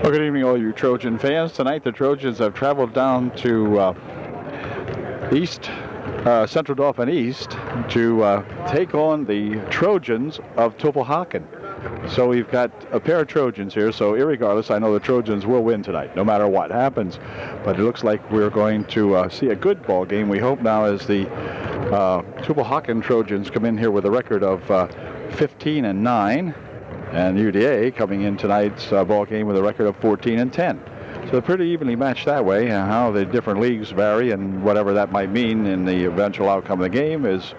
Well, good evening, all you Trojan fans. Tonight, the Trojans have traveled down to Central Dauphin East to take on the Trojans of Tulpeocken. So we've got a pair of Trojans here. So irregardless, I know the Trojans will win tonight, no matter what happens. But it looks like we're going to see a good ball game. We hope now as the Tulpeocken Trojans come in here with a record of 15-9. And UDA coming in tonight's ball game with a record of 14-10. So they're pretty evenly matched that way. How the different leagues vary and whatever that might mean in the eventual outcome of the game is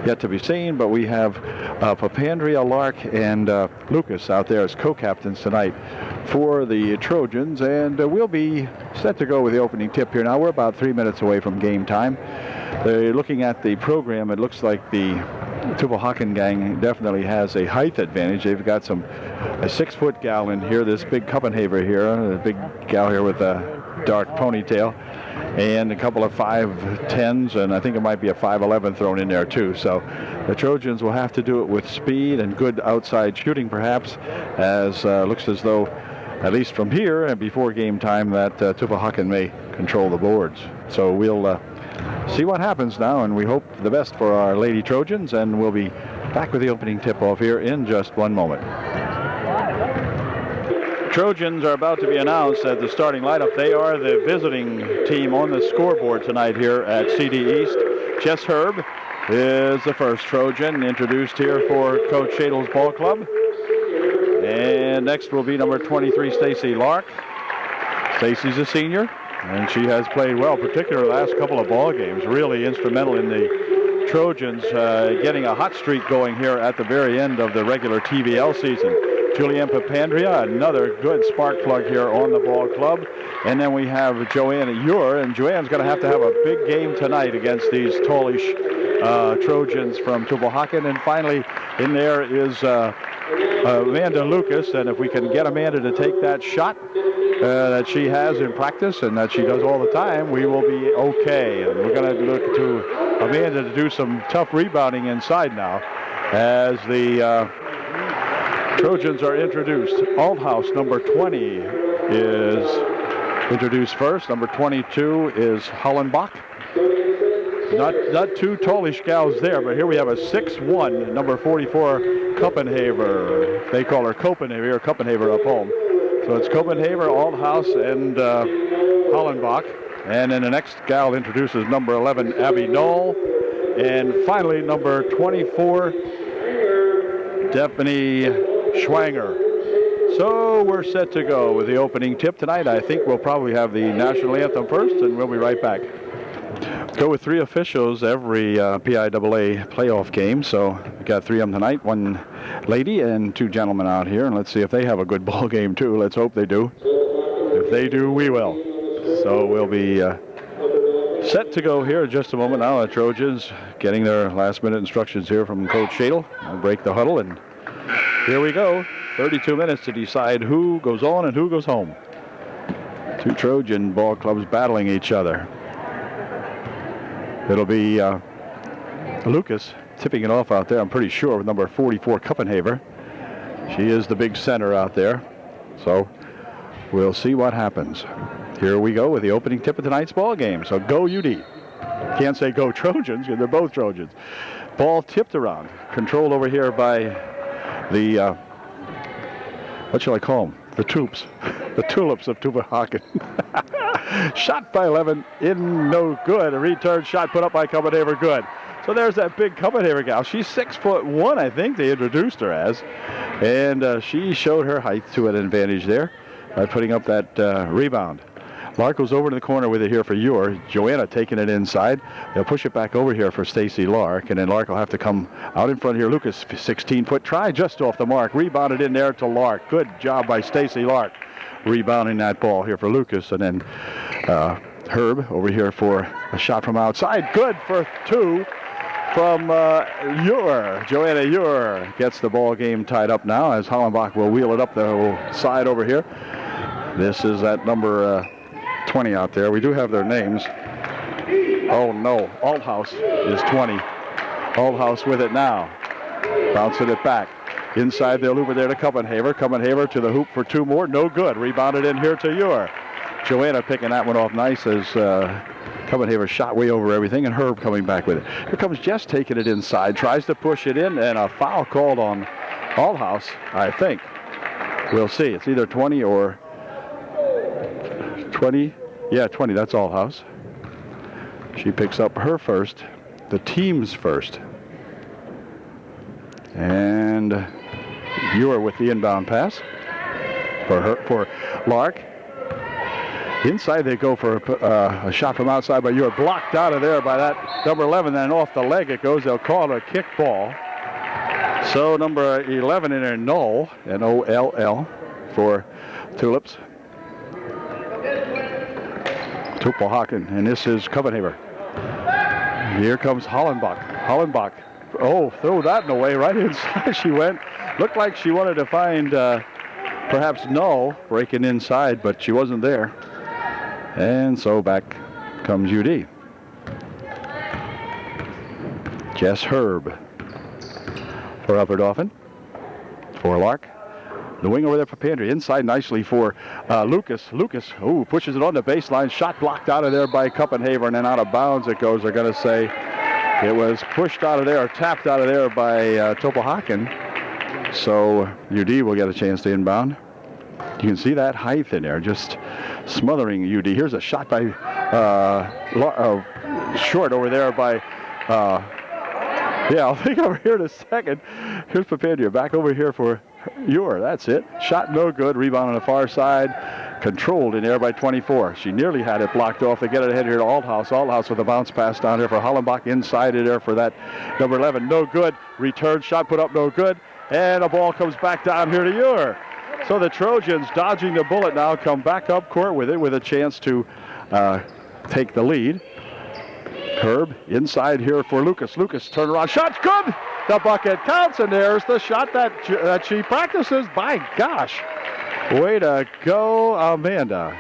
yet to be seen. But we have Papandrea, Lark, and Lucas out there as co-captains tonight for the Trojans. And we'll be set to go with the opening tip here now. We're about 3 minutes away from game time. They're looking at the program. It looks like the Tulpeocken gang definitely has a height advantage. They've got a 6-foot gal in here, this big Copenhaver here, a big gal here with a dark ponytail, and a couple of 5'10s, and I think it might be a 5'11 thrown in there too. So the Trojans will have to do it with speed and good outside shooting perhaps, as looks as though, at least from here and before game time, that Tulpeocken may control the boards. So we'll see what happens now, and we hope the best for our Lady Trojans, and we'll be back with the opening tip-off here in just one moment. Trojans are about to be announced at the starting lineup. They are the visiting team on the scoreboard tonight here at CD East. Jess Herb is the first Trojan introduced here for Coach Shadle's ball club. And next will be number 23, Stacy Lark. Stacy's a senior, and she has played well, particularly the last couple of ball games. Really instrumental in the Trojans getting a hot streak going here at the very end of the regular TVL season. Julianne Papandrea, another good spark plug here on the ball club. And then we have Joanna Ure, and Joanne's going to have a big game tonight against these tallish Trojans from Tulpeocken. And finally, in there is Amanda Lucas, and if we can get Amanda to take that shot that she has in practice and that she does all the time, we will be okay. And we're going to look to Amanda to do some tough rebounding inside now as the Trojans are introduced. Althouse, number 20, is introduced first. Number 22 is Hollenbach. Not two tallish gals there, but here we have a 6'1", number 44, Copenhaver. They call her Copenhaver or Copenhaver up home. So it's Copenhaver, Althouse, and Hollenbach. And then the next gal introduces number 11, Abby Knoll. And finally, number 24, Stephanie Schwanger. So we're set to go with the opening tip tonight. I think we'll probably have the national anthem first, and we'll be right back. Go with 3 officials every PIAA playoff game. So we got 3 of them tonight, 1 lady and 2 gentlemen out here. And let's see if they have a good ball game too. Let's hope they do. If they do, we will. So we'll be set to go here in just a moment now. The Trojans getting their last-minute instructions here from Coach Shadle. I'll break the huddle, and here we go. 32 minutes to decide who goes on and who goes home. 2 Trojan ball clubs battling each other. It'll be Lucas tipping it off out there, I'm pretty sure, with number 44, Copenhaver. She is the big center out there. So we'll see what happens. Here we go with the opening tip of tonight's ball game. So go UD. Can't say go Trojans, because they're both Trojans. Ball tipped around. Controlled over here by the, what shall I call them? The Tulips. The Tulips of Tulpeocken. Shot by 11, in, no good. A return shot put up by Copenhaver, good. So there's that big Copenhaver gal. She's 6'1", I think they introduced her as. And she showed her height to an advantage there by putting up that rebound. Lark goes over to the corner with it here for Ure. Joanna taking it inside. They'll push it back over here for Stacy Lark, and then Lark will have to come out in front here. Lucas, 16-foot try just off the mark. Rebounded in there to Lark. Good job by Stacy Lark rebounding that ball here for Lucas. And then Herb over here for a shot from outside. Good for 2 from Ure. Joanna Ure gets the ball game tied up now as Hollenbach will wheel it up the side over here. This is at number 20 out there. We do have their names. Oh no, Althouse is 20. Althouse with it now. Bouncing it back. Inside they'll over there to Copenhaver. Copenhaver to the hoop for 2 more. No good. Rebounded in here to Ure. Joanna picking that one off nice as Copenhaver shot way over everything, and Herb coming back with it. Here comes Jess taking it inside. Tries to push it in, and a foul called on Althouse, I think. We'll see. It's either 20 or 20. Yeah, 20. That's Althouse. She picks up her first, the team's first. And Ure with the inbound pass for Lark. Inside they go for a shot from outside, but Ure blocked out of there by that number 11. Then off the leg it goes. They'll call it a kick ball. So number 11 in there, Null, N-O-L-L, for Tulips. Tulpeocken, and this is Copenhaver. Here comes Hollenbach. Hollenbach, oh, throw that in the way. Right inside she went. Looked like she wanted to find perhaps Null breaking inside, but she wasn't there. And so back comes UD. Jess Herb for Upper Dauphin. For Lark. The wing over there for Pandry. Inside nicely for Lucas. Lucas, pushes it on the baseline. Shot blocked out of there by Copenhaver, and then out of bounds it goes. They're going to say it was pushed out of there, or tapped out of there by Tulpeocken. So UD will get a chance to inbound. You can see that height in there, just smothering UD. Here's a shot by short over there by, I'll think over here in a second. Here's Papandrea back over here for Ure. That's it. Shot no good. Rebound on the far side. Controlled in there by 24. She nearly had it blocked off. They get it ahead here to Althouse. Althouse with a bounce pass down here for Hollenbach. Inside it there for that number 11. No good. Return shot put up no good. And the ball comes back down here to Ure. So the Trojans, dodging the bullet now, come back up court with it with a chance to take the lead. Herb inside here for Lucas. Lucas turn around. Shot's good. The bucket counts, and there's the shot that she practices. By gosh. Way to go, Amanda.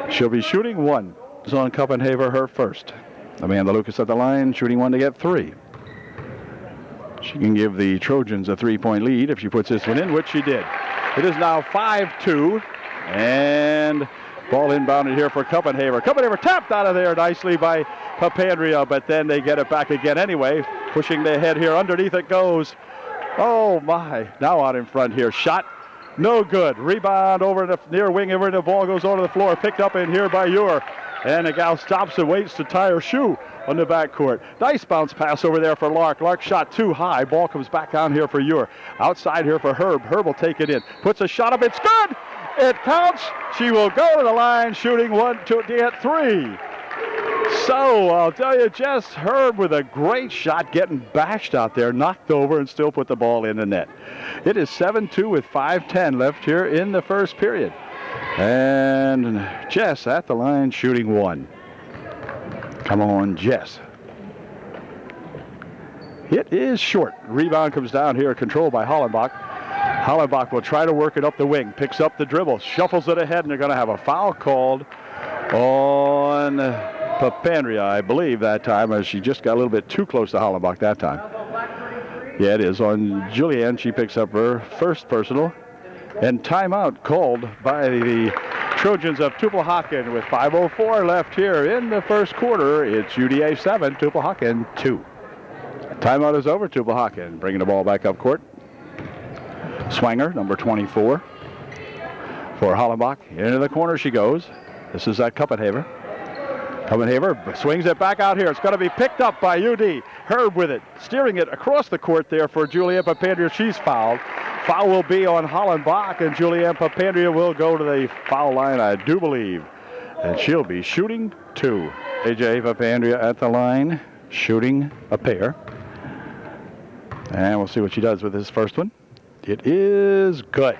She'll be shooting 1. It's on Copenhaver, her first. Amanda Lucas at the line, shooting 1 to get 3. She can give the Trojans a 3-point lead if she puts this one in, which she did. It is now 5-2, and ball inbounded here for Copenhaver. Copenhaver tapped out of there nicely by Papandrea, but then they get it back again anyway. Pushing the head here, underneath it goes. Oh my, now out in front here. Shot, no good. Rebound over the near wing, over the ball goes over the floor, picked up in here by Ure. And the gal stops and waits to tie her shoe on the backcourt. Nice bounce pass over there for Lark. Lark shot too high. Ball comes back down here for Ure. Outside here for Herb. Herb will take it in. Puts a shot up. It's good. It counts. She will go to the line, shooting 1 to get 3. So I'll tell you, Jess Herb with a great shot, getting bashed out there, knocked over, and still put the ball in the net. It is 7-2 with 5:10 left here in the first period. And Jess at the line, shooting 1. Come on, Jess. It is short. Rebound comes down here, controlled by Hollenbach. Hollenbach will try to work it up the wing, picks up the dribble, shuffles it ahead, and they're going to have a foul called on Papandrea, I believe, that time, as she just got a little bit too close to Hollenbach that time. Yeah, it is on Julianne. She picks up her first personal. And timeout called by the Trojans of Tulpeocken with 5:04 left here in the first quarter. It's UDA 7, Tulpeocken 2. Timeout is over. Tulpeocken bringing the ball back up court. Swanger, number 24, for Hollenbach. Into the corner she goes. This is Copenhaver. Copenhaver swings it back out here. It's going to be picked up by UD. Herb with it, steering it across the court there for Julianne Papandrea. She's fouled. Foul will be on Hollenbach, and Julianne Papandrea will go to the foul line, I do believe. And she'll be shooting 2. AJ Papandrea at the line, shooting a pair. And we'll see what she does with this first one. It is good.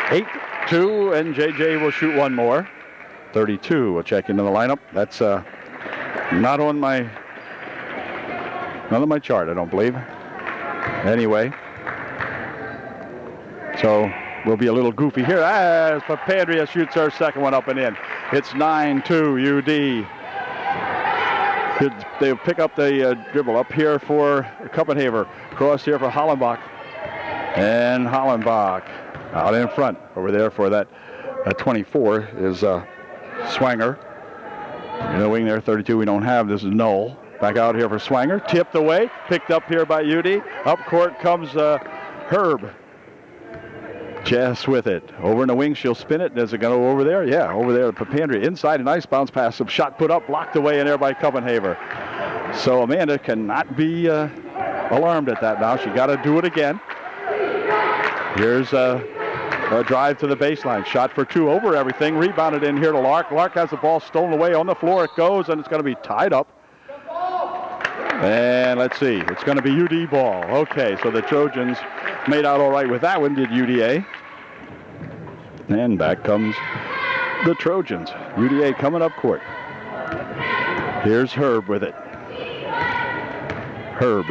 8-2, and JJ will shoot 1 more. 32 will check into the lineup. That's not on my chart, I don't believe. Anyway. So we'll be a little goofy here as Papandrea shoots her second one up and in. It's 9-2 UD. They pick up the dribble up here for Kuppenhaver. Cross here for Hollenbach. And Hollenbach out in front. Over there for that 24 is Swanger. In the wing there, 32 we don't have. This is Knoll. Back out here for Swanger. Tipped away. Picked up here by UD. Up court comes Herb. Jess with it. Over in the wing, she'll spin it. Does it go over there? Yeah, over there. Papandrea inside. A nice bounce pass. Some shot put up, blocked away in there by Kuppenhaver. So Amanda cannot be alarmed at that now. She got to do it again. Here's a drive to the baseline. Shot for two over everything. Rebounded in here to Lark. Lark has the ball stolen away. On the floor it goes, and it's going to be tied up. And let's see. It's going to be UD ball. Okay, so the Trojans made out all right with that one, did UDA. And back comes the Trojans. UDA coming up court. Here's Herb with it. Herb.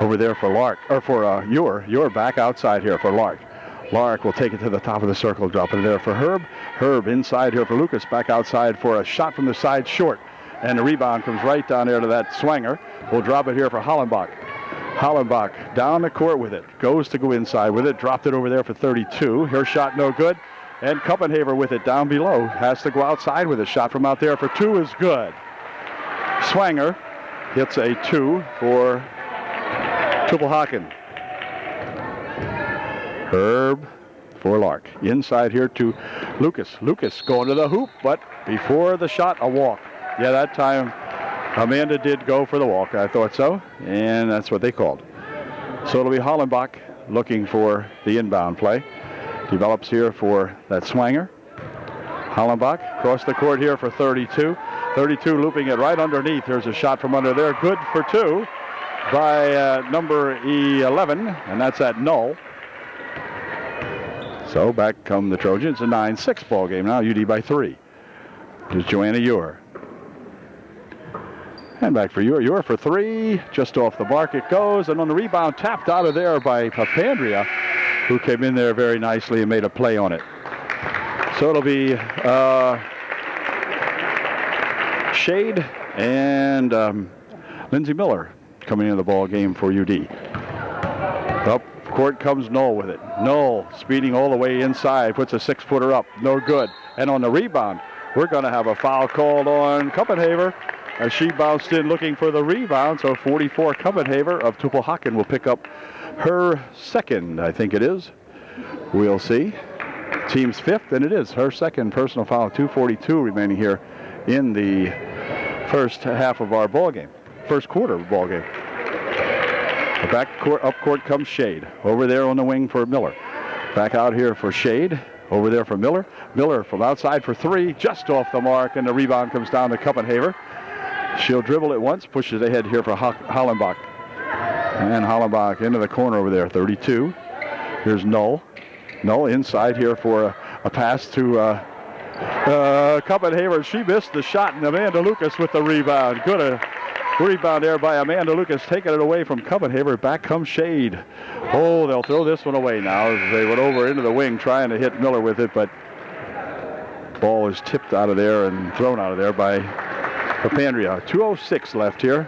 Over there for Lark, or for You're back outside here for Lark. Lark will take it to the top of the circle, drop it there for Herb. Herb inside here for Lucas, back outside for a shot from the side short. And the rebound comes right down there to that Swanger. We'll drop it here for Hollenbach. Hollenbach down the court with it. Goes to go inside with it. Dropped it over there for 32. Her shot no good. And Kuppenhaver with it down below. Has to go outside with a shot from out there for two is good. Swanger hits a two for Tulpeocken. Herb for Lark. Inside here to Lucas. Lucas going to the hoop, but before the shot, a walk. Yeah, that time Amanda did go for the walk. I thought so, and that's what they called. So it'll be Hollenbach looking for the inbound play. Develops here for that Swanger. Hollenbach across the court here for 32. 32 looping it right underneath. There's a shot from under there. Good for two by number 11, and that's at Knoll. So back come the Trojans. A 9-6 ball game now. UD by 3. Here's Joanna Ewer. And back for Ewer. Ewer for three. Just off the mark it goes. And on the rebound, tapped out of there by Papandrea, who came in there very nicely and made a play on it. So it'll be Shade and Lindsay Miller coming into the ball game for UD. Up court comes Knoll with it. Knoll speeding all the way inside, puts a 6-footer up, no good. And on the rebound, we're going to have a foul called on Kuppenhaver as she bounced in looking for the rebound. So 44 Kuppenhaver of Tulpeocken will pick up her second, I think it is. We'll see. Team's fifth, and it is her second personal foul. 2:42 remaining here in the first half of our ball game, first quarter of the ball game. Back court, up court comes Shade. Over there on the wing for Miller. Back out here for Shade. Over there for Miller. Miller from outside for three, just off the mark, and the rebound comes down to Kuppenhaver. She'll dribble it once, pushes ahead here for Hollenbach. And Hollenbach into the corner over there, 32. Here's Knoll. Knoll inside here for a pass to Kuppenhaver. She missed the shot, and Amanda Lucas with the rebound. Good rebound there by Amanda Lucas, taking it away from Kuppenhaver. Back comes Shade. Oh, they'll throw this one away now as they went over into the wing trying to hit Miller with it, but ball is tipped out of there and thrown out of there by Papandrea. 2:06 left here.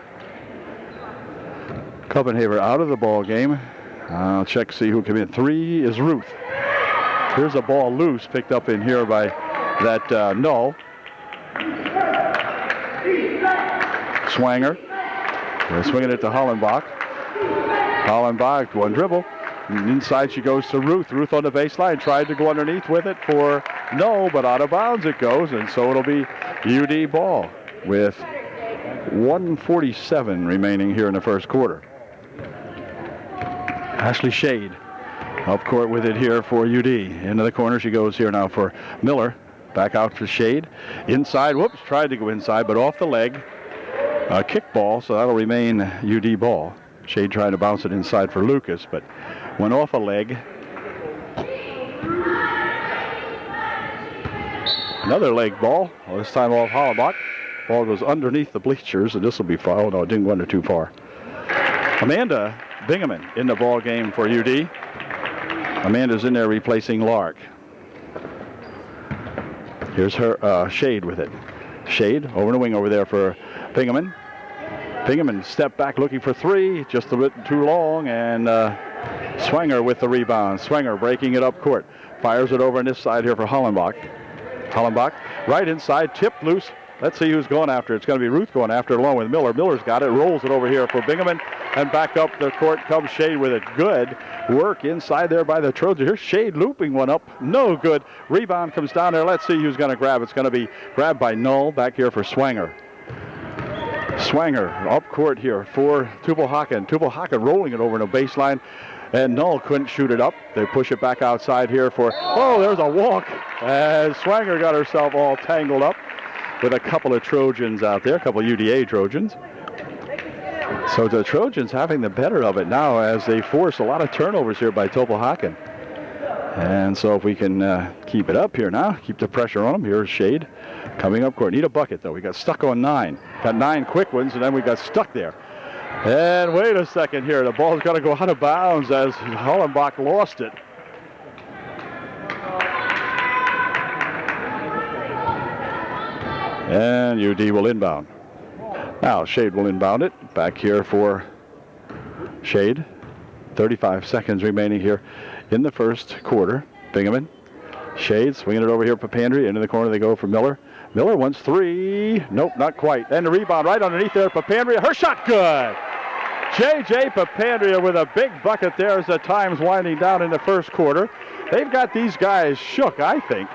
Kuppenhaver out of the ball game. I'll check to see who came in. Three is Ruth. Here's a ball loose, picked up in here by that Knoll. Swanger. They're swinging it to Hollenbach. Hollenbach, one dribble. And inside she goes to Ruth. Ruth on the baseline, tried to go underneath with it for no, but out of bounds it goes, and so it'll be UD ball with 1:47 remaining here in the first quarter. Ashley Shade up court with it here for UD. Into the corner she goes here now for Miller. Back out for Shade. Inside, whoops, tried to go inside, but off the leg. Kick ball, so that'll remain UD ball. Shade trying to bounce it inside for Lucas, but went off a leg. Another leg ball, well, this time off Hollenbach. Ball goes underneath the bleachers, and this will be foul. Oh, no, it didn't go under too far. Amanda Bingaman in the ball game for UD. Amanda's in there replacing Lark. Here's her Shade with it. Shade over the wing over there for Pingaman. Pingaman step back looking for three, just a bit too long, and Swanger with the rebound. Swanger breaking it up court. Fires it over on this side here for Hollenbach. Hollenbach right inside, tipped loose. Let's see who's going after it. It's going to be Ruth going after it along with Miller. Miller's got it, rolls it over here for Bingaman, and back up the court comes Shade with it. Good work inside there by the Trojans. Here's Shade looping one up. No good. Rebound comes down there. Let's see who's going to grab. It's going to be grabbed by Null back here for Swanger. Swanger up court here for Tulpeocken. Tulpeocken rolling it over the baseline, and Null couldn't shoot it up. They push it back outside here for, oh, there's a walk. And Swanger got herself all tangled up with a couple of Trojans out there, a couple of UDA Trojans. So the Trojans having the better of it now as they force a lot of turnovers here by Tulpeocken. And so if we can keep it up here now, keep the pressure on them. Here's Shade coming up court. Need a bucket, though. We got stuck on 9. Got 9 quick ones, and then we got stuck there. And wait a second here. The ball's got to go out of bounds as Hollenbach lost it. And UD will inbound. Now Shade will inbound it. Back here for Shade. 35 seconds remaining here in the first quarter. Bingaman. Shade swinging it over here for Papandrea. Into the corner they go for Miller. Miller wants 3. Nope, not quite. And the rebound right underneath there. Papandrea. Her shot good. J.J. Papandrea with a big bucket there as the time's winding down in the first quarter. They've got these guys shook, I think.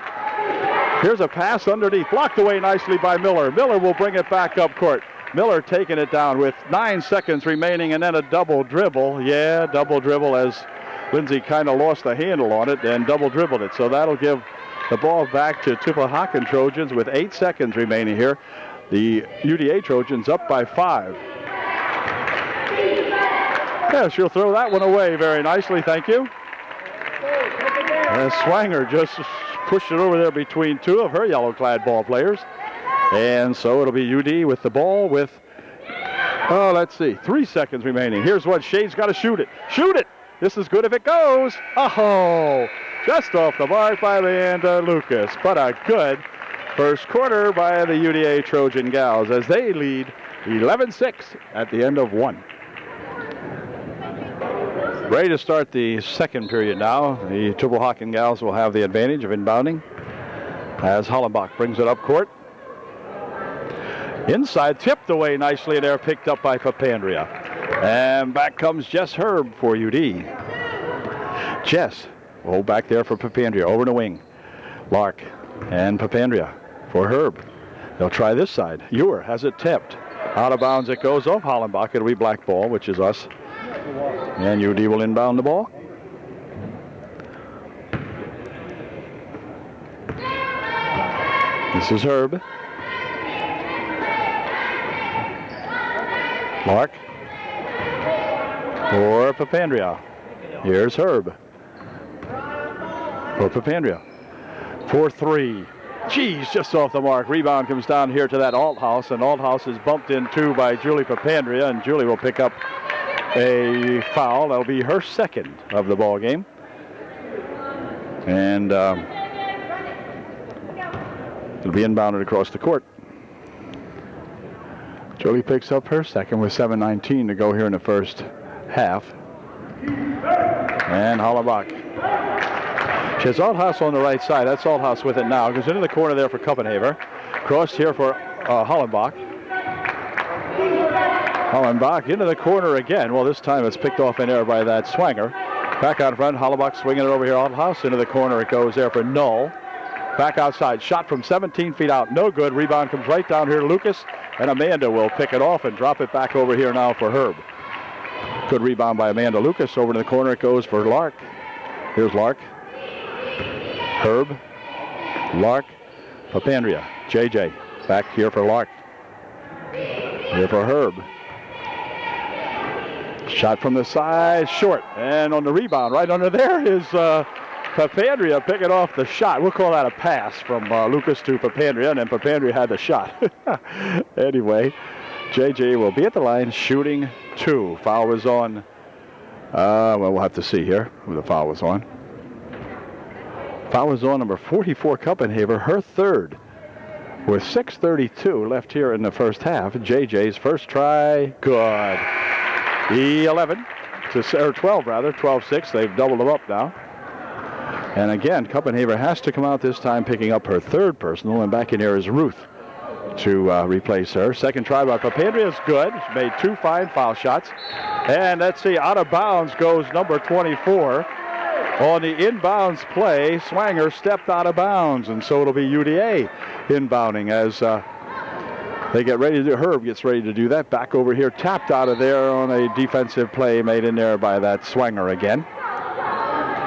Here's a pass underneath. Blocked away nicely by Miller. Miller will bring it back up court. Miller taking it down with 9 seconds remaining, and then a double dribble. Yeah, double dribble as Lindsay kind of lost the handle on it and double dribbled it. So that'll give the ball back to Tulpeocken Trojans with 8 seconds remaining here. The UDA Trojans up by 5. Yeah, she'll throw that one away very nicely, thank you. And Swanger just pushed it over there between 2 of her yellow-clad ball players. And so it'll be UD with the ball with, oh, let's see, 3 seconds remaining. Here's what Shade's got to shoot it. Shoot it! This is good if it goes. Oh, just off the mark by Leanda Lucas. But a good first quarter by the UDA Trojan Gals as they lead 11-6 at the end of 1. Ready to start the second period now. The Tulpeocken Gals will have the advantage of inbounding as Hollenbach brings it up court. Inside, tipped away nicely there, picked up by Papandrea. And back comes Jess Herb for UD. Jess, hold back there for Papandrea, over the wing. Lark and Papandrea for Herb. They'll try this side. Ewer has it tipped. Out of bounds it goes off Hollenbach. It'll be black ball, which is us. And UD will inbound the ball. This is Herb. Lark for Papandrea. Here's Herb for Papandrea. 4-3. Geez, just off the mark. Rebound comes down here to that Althouse, and Althouse is bumped into by Julie Papandrea, and Julie will pick up a foul. That'll be her second of the ball game. And it'll be inbounded across the court. Julie picks up her second with 7:19 to go here in the first half. And Hollenbach. She has Althouse on the right side. That's Althouse with it now. Goes into the corner there for Kuppenhaver. Cross here for Hollenbach. Hollenbach into the corner again. Well, this time it's picked off in air by that Swanger. Back out front. Hollenbach swinging it over here. Althouse into the corner. It goes there for Null. Back outside. Shot from 17 feet out. No good. Rebound comes right down here to Lucas. And Amanda will pick it off and drop it back over here now for Herb. Good rebound by Amanda Lucas. Over to the corner it goes for Lark. Here's Lark. Herb. Lark. Papandrea. JJ. Back here for Lark. Here for Herb. Shot from the side. Short. And on the rebound right under there is Papandrea picking off the shot. We'll call that a pass from Lucas to Papandrea, and then Papandrea had the shot. Anyway, JJ will be at the line shooting 2. Foul was on. Well, we'll have to see here who the foul was on. Foul was on number 44, Kuppenhaver, her third. with 6:32 left here in the first half. JJ's first try, good. 11 or 12 rather, 12-6. They've doubled them up now. And again, Kuppenhaver has to come out this time, picking up her third personal, and back in here is Ruth to replace her. Second try by Papandrea is good. She's made 2 fine foul shots. And let's see, out of bounds goes number 24. On the inbounds play, Swanger stepped out of bounds, and so it'll be UDA inbounding as they get ready to, Herb gets ready to do that. Back over here, tapped out of there on a defensive play made in there by that Swanger again.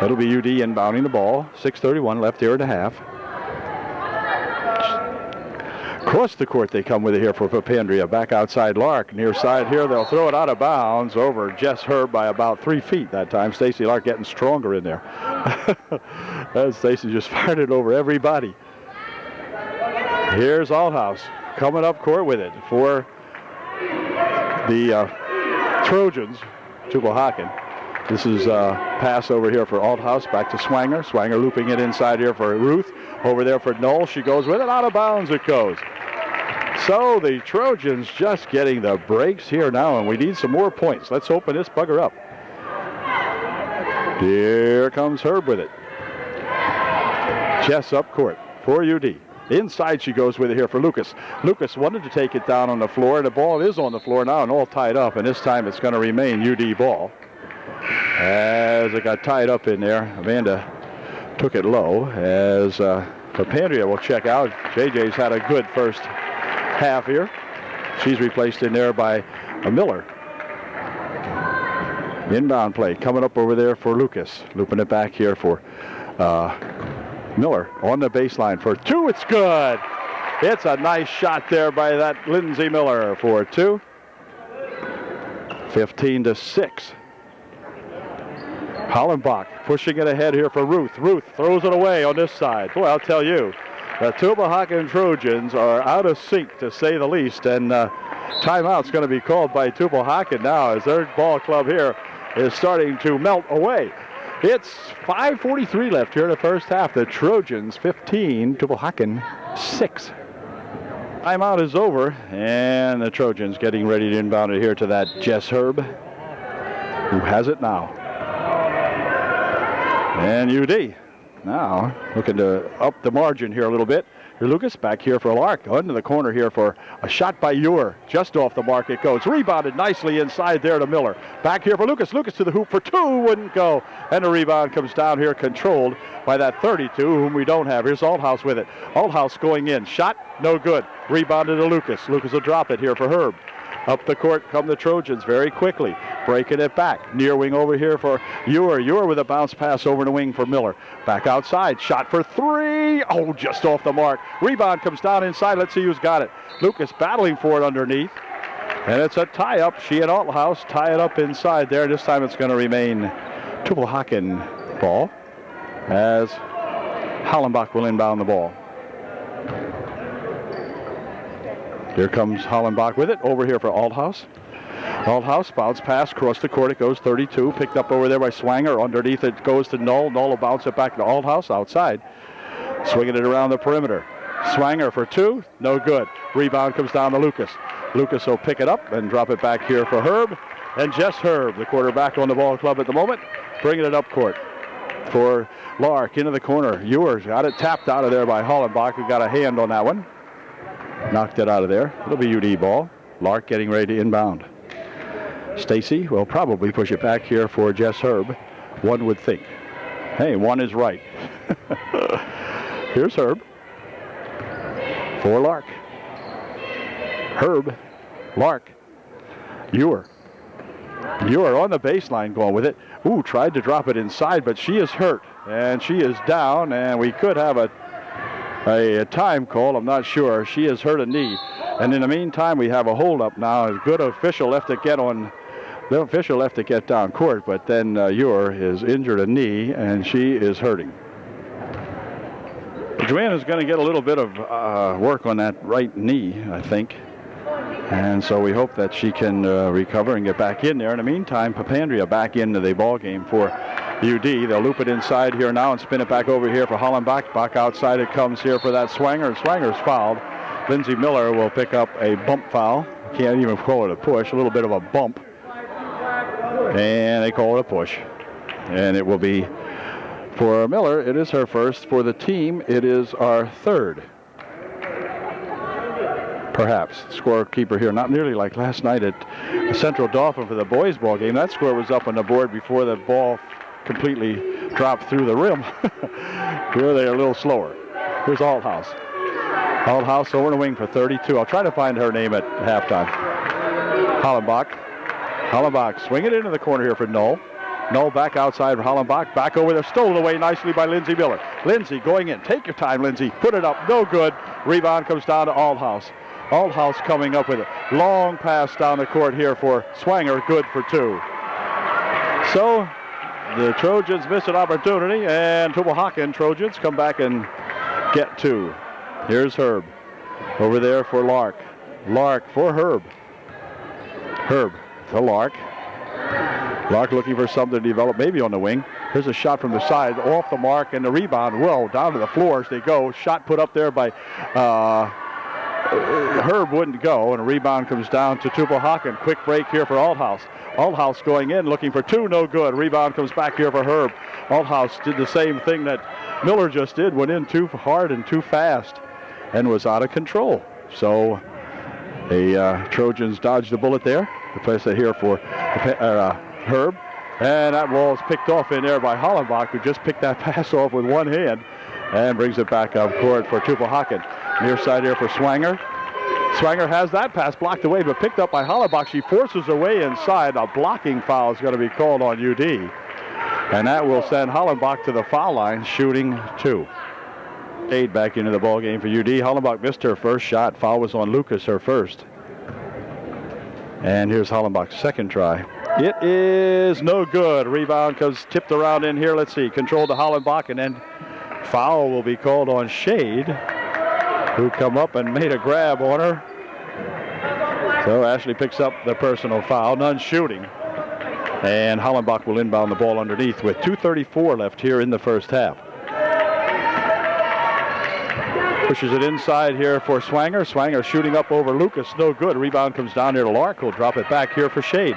It'll be UD inbounding the ball. 6:31 left here at a half. Across the court they come with it here for Papandrea. Back outside Lark. Near side here, they'll throw it out of bounds over Jess Herb by about 3 feet that time. Stacy Lark getting stronger in there. As Stacy just fired it over everybody. Here's Althouse coming up court with it for the Trojans, Tulpeocken. This is a pass over here for Althouse, back to Swanger. Swanger looping it inside here for Ruth. Over there for Knoll. She goes with it. Out of bounds it goes. So the Trojans just getting the breaks here now, and we need some more points. Let's open this bugger up. Here comes Herb with it. Jess up court for UD. Inside she goes with it here for Lucas. Lucas wanted to take it down on the floor. The ball is on the floor now and all tied up, and this time it's going to remain UD ball. As it got tied up in there, Amanda took it low as Papandrea will check out. JJ's had a good first half here. She's replaced in there by Miller. Inbound play coming up over there for Lucas. Looping it back here for Miller on the baseline for 2. It's good. It's a nice shot there by that Lindsay Miller for 2. 15-6. Hollenbach pushing it ahead here for Ruth. Ruth throws it away on this side. Boy, I'll tell you, the Tulpeocken Trojans are out of sync, to say the least, and timeout's going to be called by Tulpeocken now as their ball club here is starting to melt away. It's 5:43 left here in the first half. The Trojans 15, Tulpeocken 6. Timeout is over, and the Trojans getting ready to inbound it here to that Jess Herb, who has it now. And UD now looking to up the margin here a little bit. Here Lucas back here for Lark. Under the corner here for a shot by Ewer. Just off the mark it goes. Rebounded nicely inside there to Miller. Back here for Lucas. Lucas to the hoop for 2. Wouldn't go. And the rebound comes down here controlled by that 32 whom we don't have. Here's Althouse with it. Althouse going in. Shot no good. Rebounded to Lucas. Lucas will drop it here for Herb. Up the court come the Trojans very quickly, breaking it back. Near wing over here for Ewer. Ewer with a bounce pass over the wing for Miller. Back outside, shot for 3. Oh, just off the mark. Rebound comes down inside. Let's see who's got it. Lucas battling for it underneath. And it's a tie-up. She and Althouse tie it up inside there. This time it's going to remain Tulpeocken ball as Hollenbach will inbound the ball. Here comes Hollenbach with it. Over here for Althouse. Althouse bounce pass across the court. It goes 32. Picked up over there by Swanger. Underneath it goes to Knoll. Knoll will bounce it back to Althouse outside. Swinging it around the perimeter. Swanger for 2. No good. Rebound comes down to Lucas. Lucas will pick it up and drop it back here for Herb. And Jess Herb, the quarterback on the ball club at the moment, bringing it up court for Lark into the corner. Ewer's got it tapped out of there by Hollenbach, who got a hand on that one. Knocked it out of there. It'll be UD ball. Lark getting ready to inbound. Stacy will probably push it back here for Jess Herb. One would think. Hey, one is right. Here's Herb. For Lark. Herb. Lark. Ewer. Ewer on the baseline going with it. Ooh, tried to drop it inside, but she is hurt. And she is down, and we could have a time call. I'm not sure. She has hurt a knee. And in the meantime, we have a holdup now. A good official left to get on. The official left to get down court, but then Ewer is injured a knee, and she is hurting. Joanna's going to get a little bit of work on that right knee, I think. And so we hope that she can recover and get back in there. In the meantime, Papandrea back into the ball game for UD. They'll loop it inside here now and spin it back over here for Hollenbach. Back outside it comes here for that Swanger. And Swanger's fouled. Lindsay Miller will pick up a bump foul. Can't even call it a push, a little bit of a bump. And they call it a push. And it will be, for Miller, it is her first. For the team, it is our third. Perhaps. Scorekeeper here, not nearly like last night at Central Dauphin for the boys' ball game. That score was up on the board before the ball completely dropped through the rim. Here they are a little slower. Here's Althouse. Althouse over the wing for 32. I'll try to find her name at halftime. Hollenbach. Hollenbach swing it into the corner here for Knoll. Knoll back outside for Hollenbach. Back over there. Stolen away nicely by Lindsay Miller. Lindsay going in. Take your time, Lindsay. Put it up. No good. Rebound comes down to Althouse. Althouse coming up with a long pass down the court here for Swanger. Good for 2. So the Trojans miss an opportunity, and Tulpeocken Trojans come back and get 2. Here's Herb. Over there for Lark. Lark for Herb. Herb to Lark. Lark looking for something to develop, maybe on the wing. Here's a shot from the side, off the mark, and the rebound. Whoa, down to the floor as they go. Shot put up there by Herb wouldn't go, and a rebound comes down to Tulpeocken. Quick break here for Althouse. Althouse going in, looking for 2, no good. Rebound comes back here for Herb. Althouse did the same thing that Miller just did, went in too hard and too fast, and was out of control. So the Trojans dodged a bullet there. The place here for Herb. And that ball is picked off in there by Hollenbach, who just picked that pass off with one hand and brings it back up court for Tulpeocken. Near side here for Swanger. Swanger has that pass blocked away, but picked up by Hollenbach. She forces her way inside. A blocking foul is going to be called on UD. And that will send Hollenbach to the foul line, shooting 2. Shade back into the ball game for UD. Hollenbach missed her first shot. Foul was on Lucas, her first. And here's Hollenbach's second try. It is no good. Rebound comes tipped around in here. Let's see. Control to Hollenbach, and then foul will be called on Shade, who come up and made a grab on her. So Ashley picks up the personal foul. None shooting. And Hollenbach will inbound the ball underneath with 2:34 left here in the first half. Pushes it inside here for Swanger. Swanger shooting up over Lucas. No good. Rebound comes down here to Lark. Who'll drop it back here for Shade.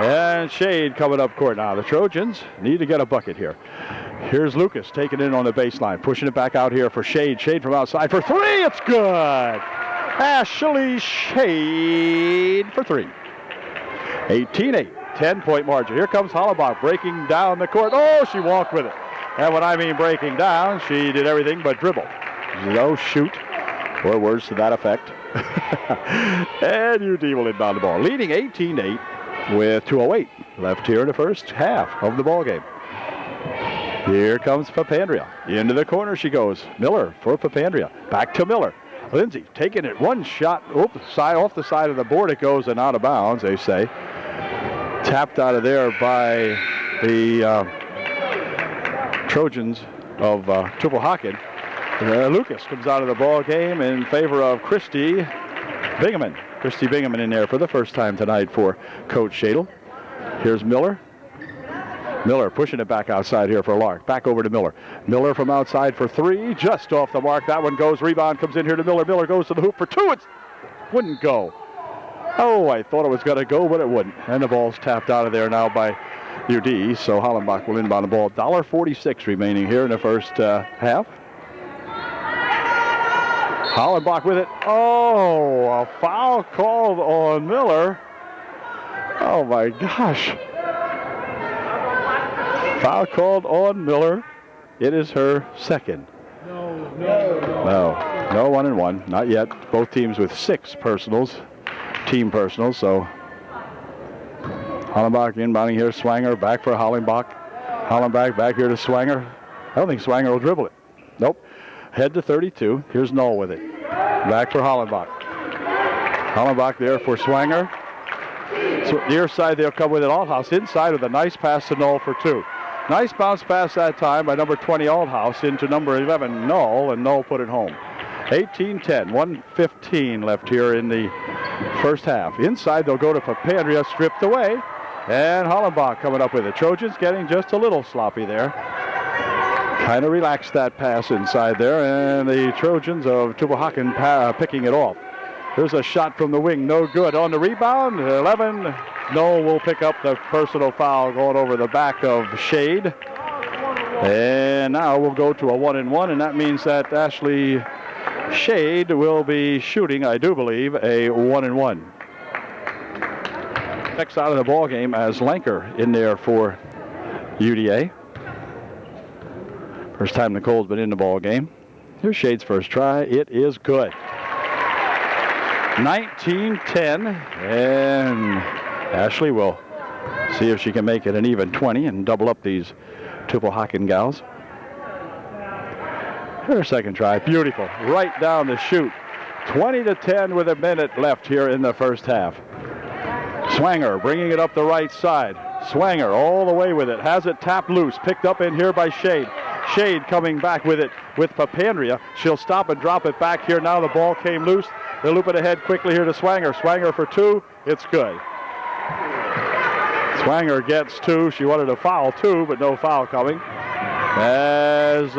And Shade coming up court now. The Trojans need to get a bucket here. Here's Lucas taking it in on the baseline. Pushing it back out here for Shade. Shade from outside for 3. It's good. Ashley Shade for 3. 18-8. 10-point margin. Here comes Hollenbach breaking down the court. Oh, she walked with it. And when I mean breaking down, she did everything but dribble. No shoot, or words to that effect. And UD will inbound the ball, leading 18-8 with 2:08 left here in the first half of the ball game. Here comes Papandrea. Into the corner she goes. Miller for Papandrea. Back to Miller. Lindsay taking it. One shot. Oops, off the side of the board it goes and out of bounds, they say. Tapped out of there by the Trojans of Tulpeocken. Lucas comes out of the ball game in favor of Christy Bingaman. Christy Bingaman in there for the first time tonight for Coach Shadle. Here's Miller. Miller pushing it back outside here for Lark. Back over to Miller. Miller from outside for 3. Just off the mark. That one goes. Rebound comes in here to Miller. Miller goes to the hoop for 2. It wouldn't go. Oh, I thought it was going to go, but it wouldn't. And the ball's tapped out of there now by UD. So Hollenbach will inbound the ball. $1.46 remaining here in the first half. Hollenbach with it. Oh, a foul called on Miller. Oh, my gosh. Foul called on Miller. It is her second. No, 1-1. Not yet. Both teams with 6 personals. Team personals, so Hollenbach inbounding here. Swanger back for Hollenbach. Hollenbach back here to Swanger. I don't think Swanger will dribble it. Nope. Head to 32. Here's Knoll with it. Back for Hollenbach. Hollenbach there for Swanger. So near side they'll come with it. Althouse inside with a nice pass to Knoll for 2. Nice bounce pass that time by number 20 Althouse into number 11 Knoll, and Knoll put it home. 18-10. 1:15 left here in the first half. Inside they'll go to Papandrea, stripped away, and Hollenbach coming up with it. Trojans getting just a little sloppy there. Kind of relaxed that pass inside there, and the Trojans of Tulpeocken picking it off. Here's a shot from the wing, no good. On the rebound, 11. Noel will pick up the personal foul going over the back of Shade. And now we'll go to a 1-and-1, and that means that Ashley Shade will be shooting, I do believe, a 1-and-1. Next out of the ball game as Lanker in there for UDA. First time Nicole's been in the ball game. Here's Shade's first try. It is good. 19-10, and Ashley will see if she can make it an even 20 and double up these Tulpeocken gals. Her second try, beautiful, right down the chute. 20-10 with a minute left here in the first half. Swanger bringing it up the right side. Swanger all the way with it, has it tapped loose, picked up in here by Shade. Shade coming back with it with Papandrea. She'll stop and drop it back here. Now the ball came loose. They'll loop it ahead quickly here to Swanger. Swanger for two. It's good. Swanger gets two. She wanted a foul too, but no foul coming. As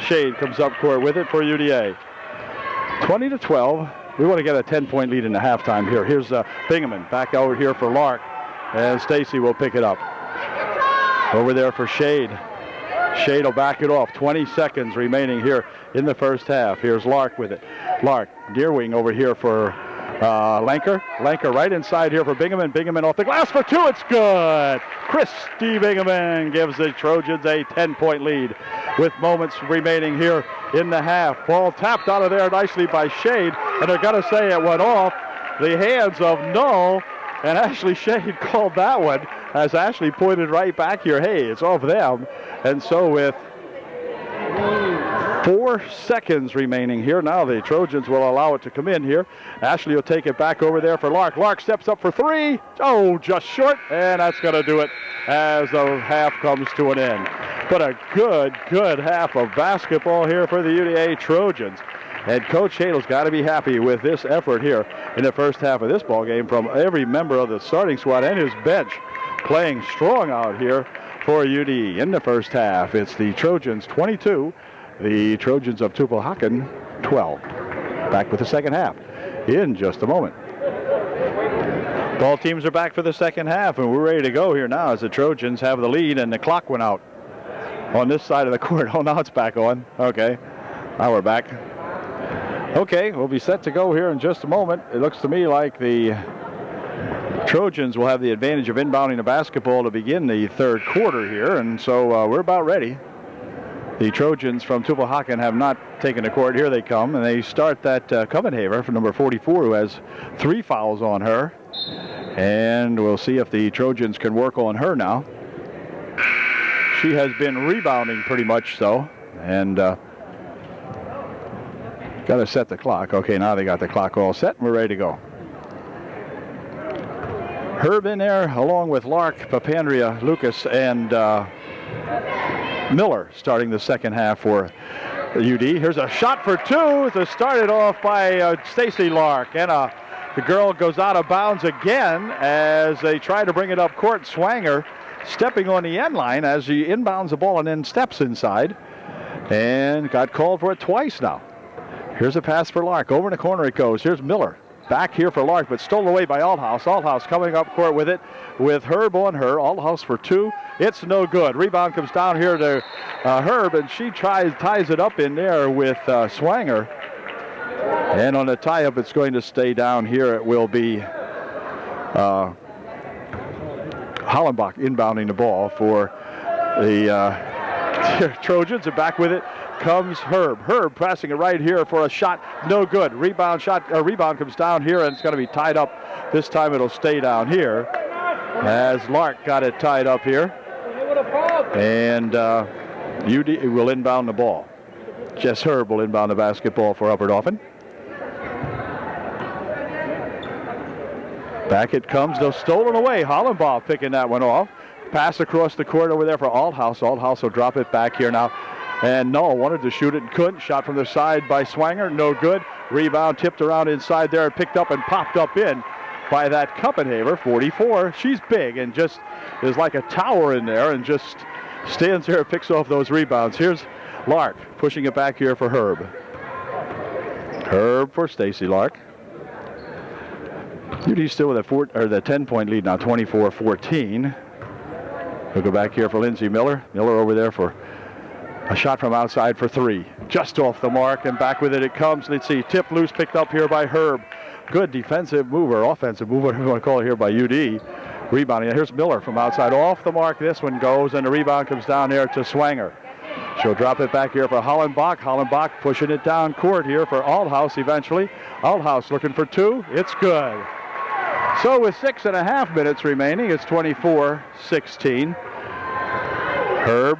Shade comes up court with it for UDA. 20-12. We want to get a 10-point lead in the halftime here. Here's Bingaman back over here for Lark. And Stacy will pick it up. Over there for Shade. Shade will back it off. 20 seconds remaining here in the first half. Here's Lark with it. Lark, near wing over here for Lanker. Lanker right inside here for Bingaman. Bingaman off the glass for two. It's good. Christy Bingaman gives the Trojans a 10-point lead with moments remaining here in the half. Ball tapped out of there nicely by Shade. And I got to say it went off the hands of Null. And Ashley Shade called that one as Ashley pointed right back here. Hey, it's off them. And so with 4 seconds remaining here, now the Trojans will allow it to come in here. Ashley will take it back over there for Lark. Lark steps up for three. Oh, just short. And that's going to do it as the half comes to an end. But a good half of basketball here for the UDA Trojans. And Coach Hadel's got to be happy with this effort here in the first half of this ball game from every member of the starting squad and his bench playing strong out here for UD in the first half. It's the Trojans 22, the Trojans of Tulpeocken 12. Back with the second half in just a moment. Ball teams are back for the second half, and we're ready to go here now as the Trojans have the lead, and the clock went out on this side of the court. Oh, now it's back on. Okay, now we're back. Okay, we'll be set to go here in just a moment. It looks to me like the Trojans will have the advantage of inbounding the basketball to begin the third quarter here, and so we're about ready. The Trojans from Tulpeocken have not taken the court. Here they come, and they start that Copenhaver for number 44, who has 3 fouls on her. And we'll see if the Trojans can work on her now. She has been rebounding pretty much so, and got to set the clock. Okay, now they got the clock all set, and we're ready to go. Herb in there, along with Lark, Papandrea, Lucas, and Miller starting the second half for UD. Here's a shot for two. It's started off by Stacy Lark, and the girl goes out of bounds again as they try to bring it up court. Swanger stepping on the end line as he inbounds the ball and then steps inside, and got called for it twice now. Here's a pass for Lark. Over in the corner it goes. Here's Miller. Back here for Lark, but stolen away by Althouse. Althouse coming up court with it, with Herb on her. Althouse for two. It's no good. Rebound comes down here to Herb, and she ties it up in there with Swanger. And on the tie-up, it's going to stay down here. It will be Hollenbach inbounding the ball for the Trojans, and back with it comes Herb. Herb passing it right here for a shot. No good. Rebound comes down here, and it's going to be tied up. This time it'll stay down here as Lark got it tied up here. And UD will inbound the ball. Jess Herb will inbound the basketball for Upper Dauphin. Back it comes, though stolen away. Hollenbaugh picking that one off. Pass across the court over there for Althouse. Althouse will drop it back here now. And Null wanted to shoot it and couldn't. Shot from the side by Swanger, no good. Rebound tipped around inside there and picked up and popped up in by that Copenhaver, 44. She's big and just is like a tower in there and just stands here, picks off those rebounds. Here's Lark pushing it back here for Herb. Herb for Stacy Lark. UD still with a 10-point lead now, 24-14. We'll go back here for Lindsay Miller. Miller over there for a shot from outside for three. Just off the mark, and back with it comes. Let's see, tip loose, picked up here by Herb. Good defensive move, or offensive move, whatever you want to call it here by UD. Rebounding. Here's Miller from outside, off the mark. This one goes, and the rebound comes down there to Swanger. She'll drop it back here for Hollenbach. Hollenbach pushing it down court here for Althouse eventually. Althouse looking for two. It's good. So with 6.5 minutes remaining, it's 24-16. Herb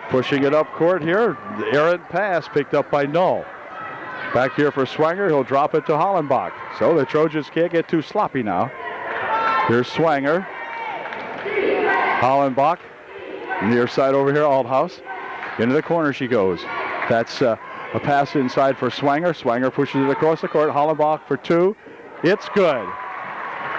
pushing it up court here. The errant pass picked up by Null. Back here for Swanger. He'll drop it to Hollenbach. So the Trojans can't get too sloppy now. Here's Swanger. Hollenbach. Near side over here, Althouse. Into the corner she goes. That's a pass inside for Swanger. Swanger pushes it across the court. Hollenbach for two. It's good.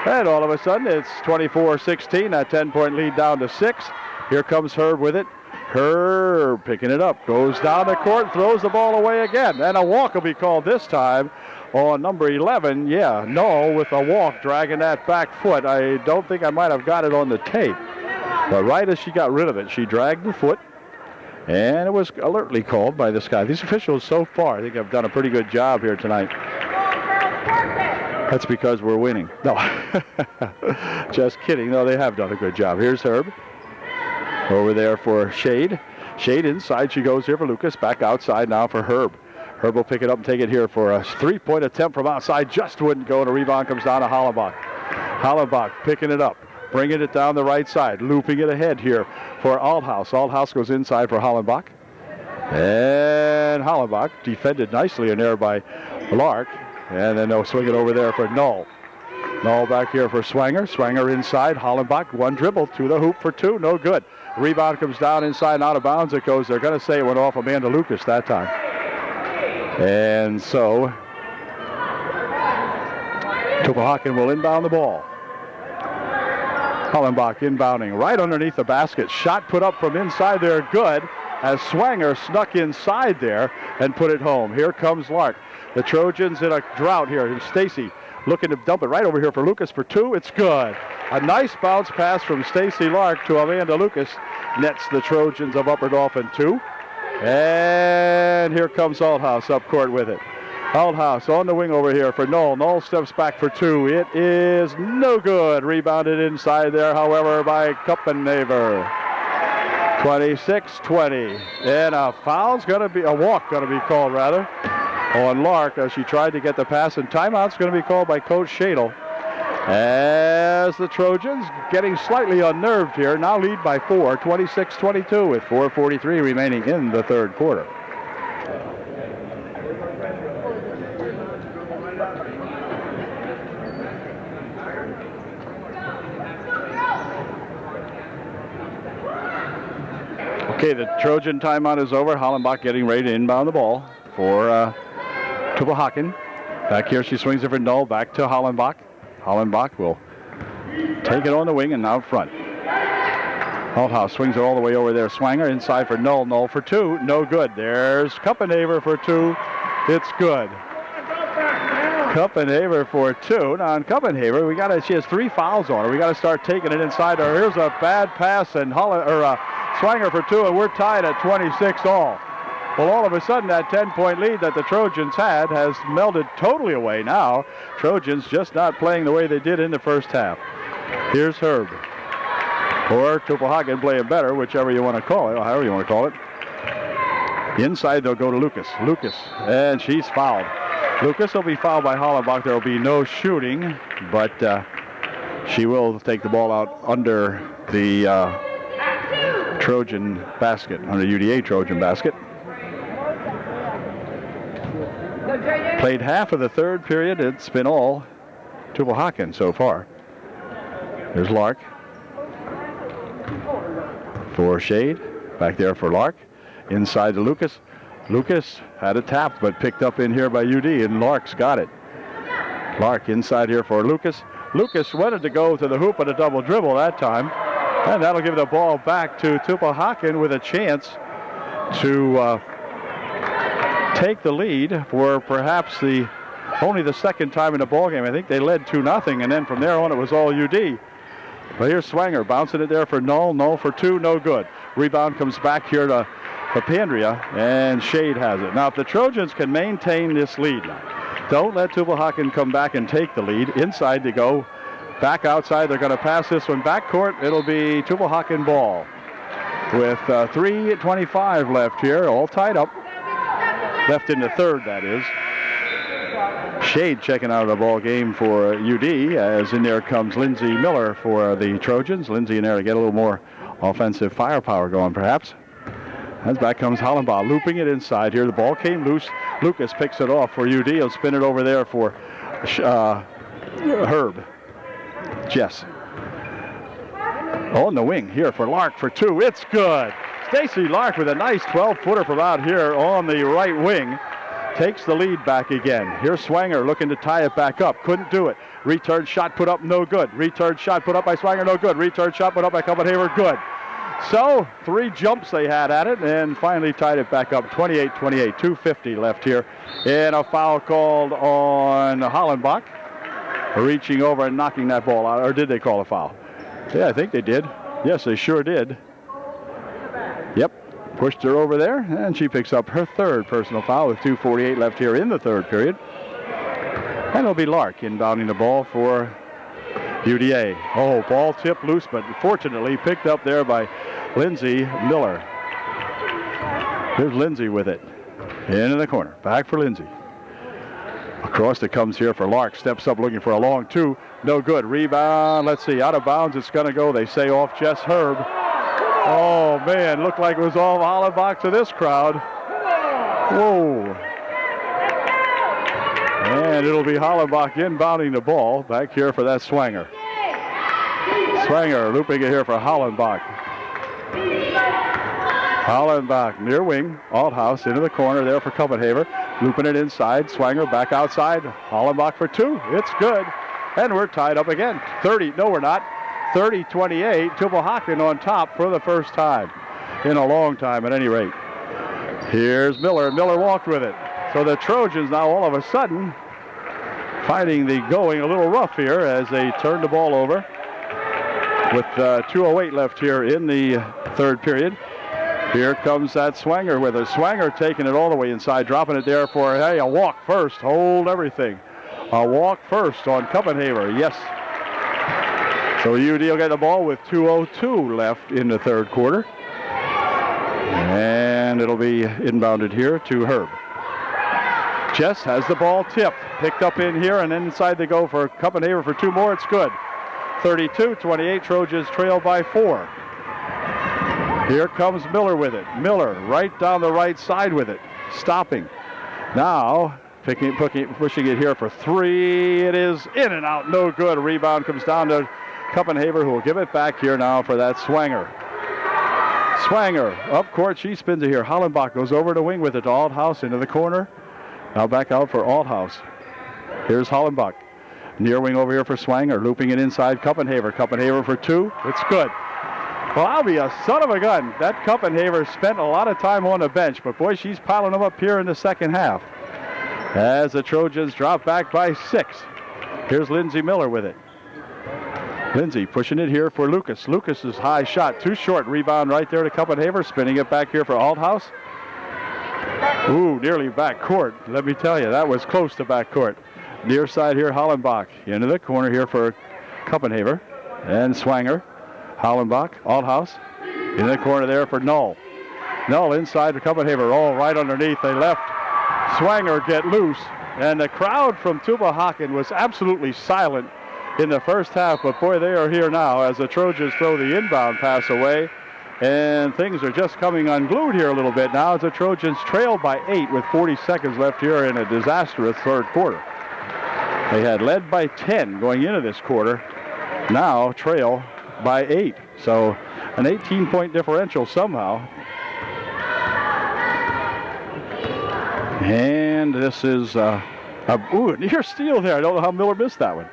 And all of a sudden, it's 24-16. That 10-point lead down to 6. Here comes Herb with it. Herb picking it up. Goes down the court, throws the ball away again. And a walk will be called this time on number 11. Yeah, Null with a walk, dragging that back foot. I don't think I might have got it on the tape. But right as she got rid of it, she dragged the foot. And it was alertly called by this guy. These officials so far, I think, have done a pretty good job here tonight. That's because we're winning. No, just kidding. No, they have done a good job. Here's Herb. Over there for Shade. Shade inside. She goes here for Lucas. Back outside now for Herb. Herb will pick it up and take it here for a three-point attempt from outside. Just wouldn't go, and a rebound comes down to Hollenbach. Hollenbach picking it up. Bringing it down the right side. Looping it ahead here for Althouse. Althouse goes inside for Hollenbach. And Hollenbach defended nicely in there by Lark. And then they'll swing it over there for Null. Null back here for Swanger. Swanger inside. Hollenbach, one dribble to the hoop for two. No good. Rebound comes down inside and out of bounds. It goes. They're going to say it went off Amanda Lucas that time. And so Tulpeocken will inbound the ball. Hollenbach inbounding right underneath the basket. Shot put up from inside there. Good. As Swanger snuck inside there and put it home. Here comes Lark. The Trojans in a drought here. And Stacy looking to dump it right over here for Lucas for two. It's good. A nice bounce pass from Stacy Lark to Amanda Lucas. Nets the Trojans of Upper Dauphin 2. And here comes Althouse up court with it. Althouse on the wing over here for Null. Null steps back for two. It is no good. Rebounded inside there, however, by Kuppenhaver. 26-20. And a walk going to be called rather, on Lark as she tried to get the pass, and timeout's going to be called by Coach Shadle. As the Trojans getting slightly unnerved here, now lead by 4, 26-22 with 4:43 remaining in the third quarter. Okay, the Trojan timeout is over. Hollenbach getting ready to inbound the ball for Tulpeocken. Back here, she swings it for Null. Back to Hollenbach. Hollenbach will take it on the wing and out front. Althouse swings it all the way over there. Swanger inside for Null. Null for two. No good. There's Kuppenhaver for two. It's good. Kuppenhaver for two. Now, on Kuppenhaver, she has 3 fouls on her. We got to start taking it inside her. Here's a bad pass, and Swanger for two, and we're tied at 26 all. Well, all of a sudden, that 10-point lead that the Trojans had has melded totally away now. Trojans just not playing the way they did in the first half. Here's Herb. Or Tulpeocken playing better, whichever you want to call it, or however you want to call it. Inside, they'll go to Lucas. Lucas, and she's fouled. Lucas will be fouled by Hollenbach. There will be no shooting, but she will take the ball out under the Trojan basket, under UDA Trojan basket. Played half of the third period. It's been all Tulpeocken so far. There's Lark for Shade. Back there for Lark. Inside to Lucas. Lucas had a tap, but picked up in here by UD, and Lark's got it. Lark inside here for Lucas. Lucas wanted to go to the hoop at a double dribble that time. And that'll give the ball back to Tulpeocken with a chance to take the lead for perhaps only the second time in the ball game. I think they led 2-0, and then from there on it was all UD. But here's Swanger bouncing it there for Null. Null for two, no good. Rebound comes back here to Papandrea, and Shade has it. Now, if the Trojans can maintain this lead, don't let Tulpeocken come back and take the lead. Inside to go. Back outside, they're going to pass this one backcourt. It'll be Tulpeocken ball with 3:25 left here, all tied up. Left in the third, that is. Shade checking out of the ball game for UD, as in there comes Lindsey Miller for the Trojans. Lindsey in there to get a little more offensive firepower going, perhaps. As back comes Hollenbaugh, looping it inside here. The ball came loose. Lucas picks it off for UD. He'll spin it over there for Herb. Jess. On the wing here for Lark for two. It's good. Stacy Lark with a nice 12-footer from out here on the right wing. Takes the lead back again. Here's Swanger looking to tie it back up. Couldn't do it. Return shot put up, no good. Return shot put up by Swanger, no good. Return shot put up by Copenhagen, good. So 3 jumps they had at it and finally tied it back up. 28-28, 2:50 left here. And a foul called on Hollenbach. Reaching over and knocking that ball out. Or did they call a foul? Yeah, I think they did. Yes, they sure did. Yep. Pushed her over there, and she picks up her third personal foul with 2:48 left here in the third period. And it'll be Lark inbounding the ball for UDA. Oh, ball tipped loose, but fortunately picked up there by Lindsey Miller. Here's Lindsey with it. Into the corner. Back for Lindsey. Across it comes here for Lark. Steps up looking for a long two. No good. Rebound. Let's see. Out of bounds it's going to go. They say off Jess Herb. Oh, man. Looked like it was all Hollenbach to this crowd. Whoa. And it'll be Hollenbach inbounding the ball. Back here for that Swanger. Swanger looping it here for Hollenbach. Hollenbach near wing. Althouse into the corner there for Copenhagen. Looping it inside. Swanger back outside. Hollenbach for two. It's good. And we're tied up again. 30. No, we're not. 30-28. Tulpeocken on top for the first time in a long time at any rate. Here's Miller. Miller walked with it. So the Trojans now all of a sudden finding the going a little rough here as they turn the ball over with 2:08 left here in the third period. Here comes that Swanger with it. Swanger taking it all the way inside, dropping it there for, hey, a walk first. Hold everything. A walk first on Copenhagen. Yes. So UD will get the ball with 2:02 left in the third quarter. And it'll be inbounded here to Herb. Jess has the ball tipped. Picked up in here and inside they go for Copenhagen for two more. It's good. 32-28. Trojans trail by 4. Here comes Miller with it. Miller right down the right side with it. Stopping. Now pushing it here for 3. It is in and out. No good. Rebound comes down to Copenhagen, who will give it back here now for that Swanger. Swanger up court. She spins it here. Hollenbach goes over the wing with it to Althouse into the corner. Now back out for Althouse. Here's Hollenbach. Near wing over here for Swanger. Looping it inside Copenhagen. Copenhagen for 2. It's good. Well, I'll be a son of a gun. That Copenhagen spent a lot of time on the bench, but boy, she's piling them up here in the second half. As the Trojans drop back by 6. Here's Lindsey Miller with it. Lindsey pushing it here for Lucas. Lucas's high shot, too short. Rebound right there to Copenhagen. Spinning it back here for Althouse. Ooh, nearly back court. Let me tell you, that was close to back court. Near side here, Hollenbach. Into the corner here for Copenhagen. And Swanger. Hollenbach, Althouse. In the corner there for Null. Null inside to Copenhagen. All right underneath. They left Swanger get loose. And the crowd from Tulpeocken was absolutely silent in the first half, but boy, they are here now as the Trojans throw the inbound pass away, and things are just coming unglued here a little bit now as the Trojans trail by 8 with 40 seconds left here in a disastrous third quarter. They had led by 10 going into this quarter, now trail by 8, so an 18-point differential somehow. And this is near steal there. I don't know how Miller missed that one.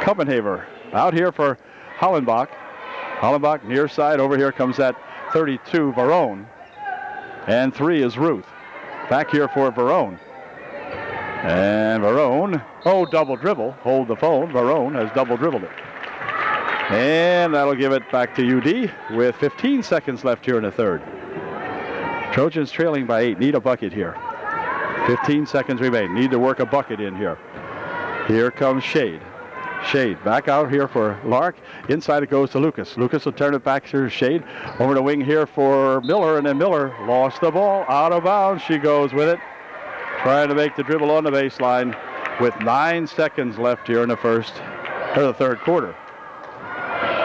Copenhagen out here for Hollenbach. Hollenbach near side. Over here comes that 32, Varone. And 3 is Ruth. Back here for Varone. And Varone, double dribble. Hold the phone. Varone has double dribbled it. And that'll give it back to UD with 15 seconds left here in the third. Trojans trailing by 8. Need a bucket here. 15 seconds remain. Need to work a bucket in here. Here comes Shade. Shade back out here for Lark. Inside it goes to Lucas. Lucas will turn it back to Shade. Over the wing here for Miller, and then Miller lost the ball. Out of bounds. She goes with it. Trying to make the dribble on the baseline with 9 seconds left here in the third quarter.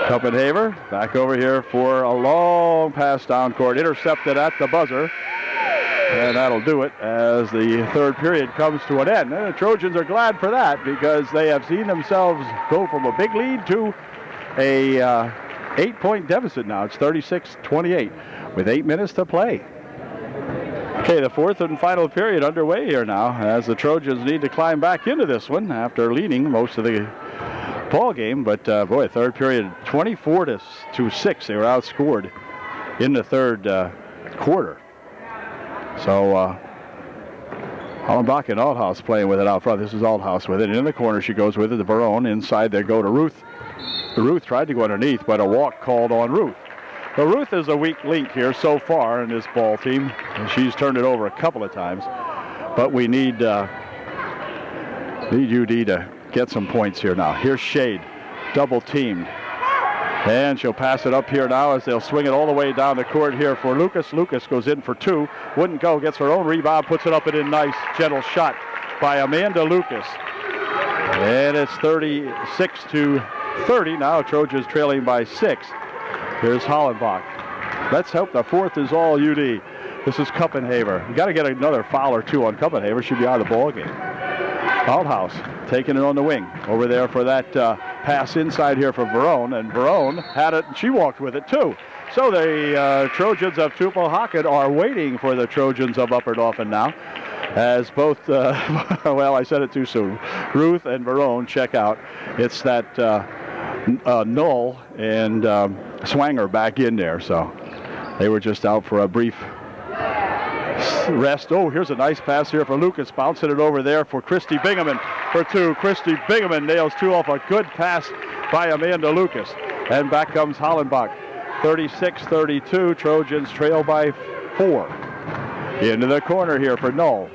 Kuppenhaver back over here for a long pass down court. Intercepted at the buzzer. And that'll do it as the third period comes to an end. And the Trojans are glad for that because they have seen themselves go from a big lead to a 8-point deficit now. It's 36-28 with 8 minutes to play. Okay, the fourth and final period underway here now as the Trojans need to climb back into this one after leading most of the ball game. But boy, third period 24-6. They were outscored in the third quarter. So Hollenbach and Althaus playing with it out front. This is Althaus with it. In the corner she goes with it to Barone. Inside they go to Ruth. Ruth tried to go underneath, but a walk called on Ruth. Well, Ruth is a weak link here so far in this ball team. And she's turned it over a couple of times. But we need UD to get some points here now. Here's Shade, double teamed. And she'll pass it up here now as they'll swing it all the way down the court here for Lucas. Lucas goes in for 2. Wouldn't go. Gets her own rebound. Puts it up and in. Nice, gentle shot by Amanda Lucas. And it's 36-30. Now Trojans trailing by 6. Here's Hollenbach. Let's hope the fourth is all UD. This is Kuppenhaver. You got to get another foul or 2 on Kuppenhaver. She'll be out of the ball game. Althaus taking it on the wing. Over there for that pass inside here for Varone. And Varone had it, and she walked with it too. So the Trojans of Tulpeocken are waiting for the Trojans of Upper Dauphin now. As both, well, I said it too soon. Ruth and Varone check out. It's that Null and Swanger back in there. So they were just out for a brief rest. Oh, here's a nice pass here for Lucas. Bouncing it over there for Christy Bingaman for 2. Christy Bingaman nails 2 off a good pass by Amanda Lucas. And back comes Hollenbach. 36-32. Trojans trail by 4. Into the corner here for Null.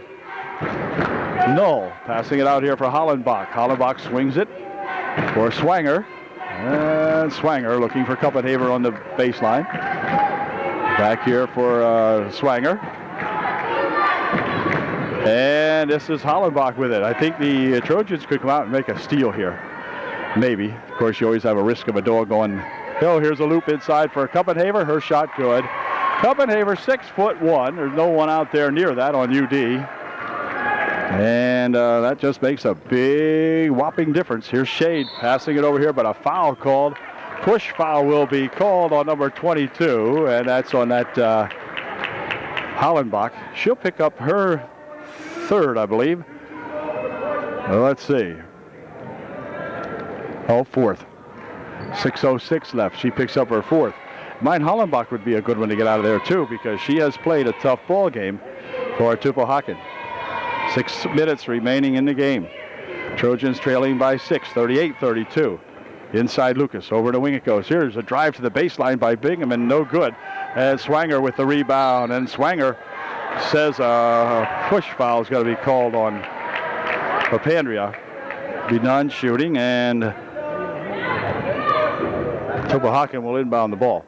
Null passing it out here for Hollenbach. Hollenbach swings it for Swanger. And Swanger looking for Kuppenhaver on the baseline. Back here for Swanger. And this is Hollenbach with it. I think the Trojans could come out and make a steal here. Maybe. Of course, you always have a risk of a dog going. Oh, here's a loop inside for Kuppenhaver. Her shot good. Kuppenhaver, 6'1". There's no one out there near that on UD. And that just makes a big whopping difference. Here's Shade passing it over here, but a foul called. Push foul will be called on number 22, and that's on that Hollenbach. She'll pick up her third, I believe. Let's see. Oh, fourth. 6:06 left. She picks up her fourth. Mine Hollenbach would be a good one to get out of there, too, because she has played a tough ball game for Tulpeocken. 6 minutes remaining in the game. Trojans trailing by 6, 38-32. Inside Lucas. Over the wing it goes. Here's a drive to the baseline by Bingaman. No good. And Swanger with the rebound. And Swanger says a push foul is going to be called on Papandrea. Be non-shooting, and Tulpeocken will inbound the ball.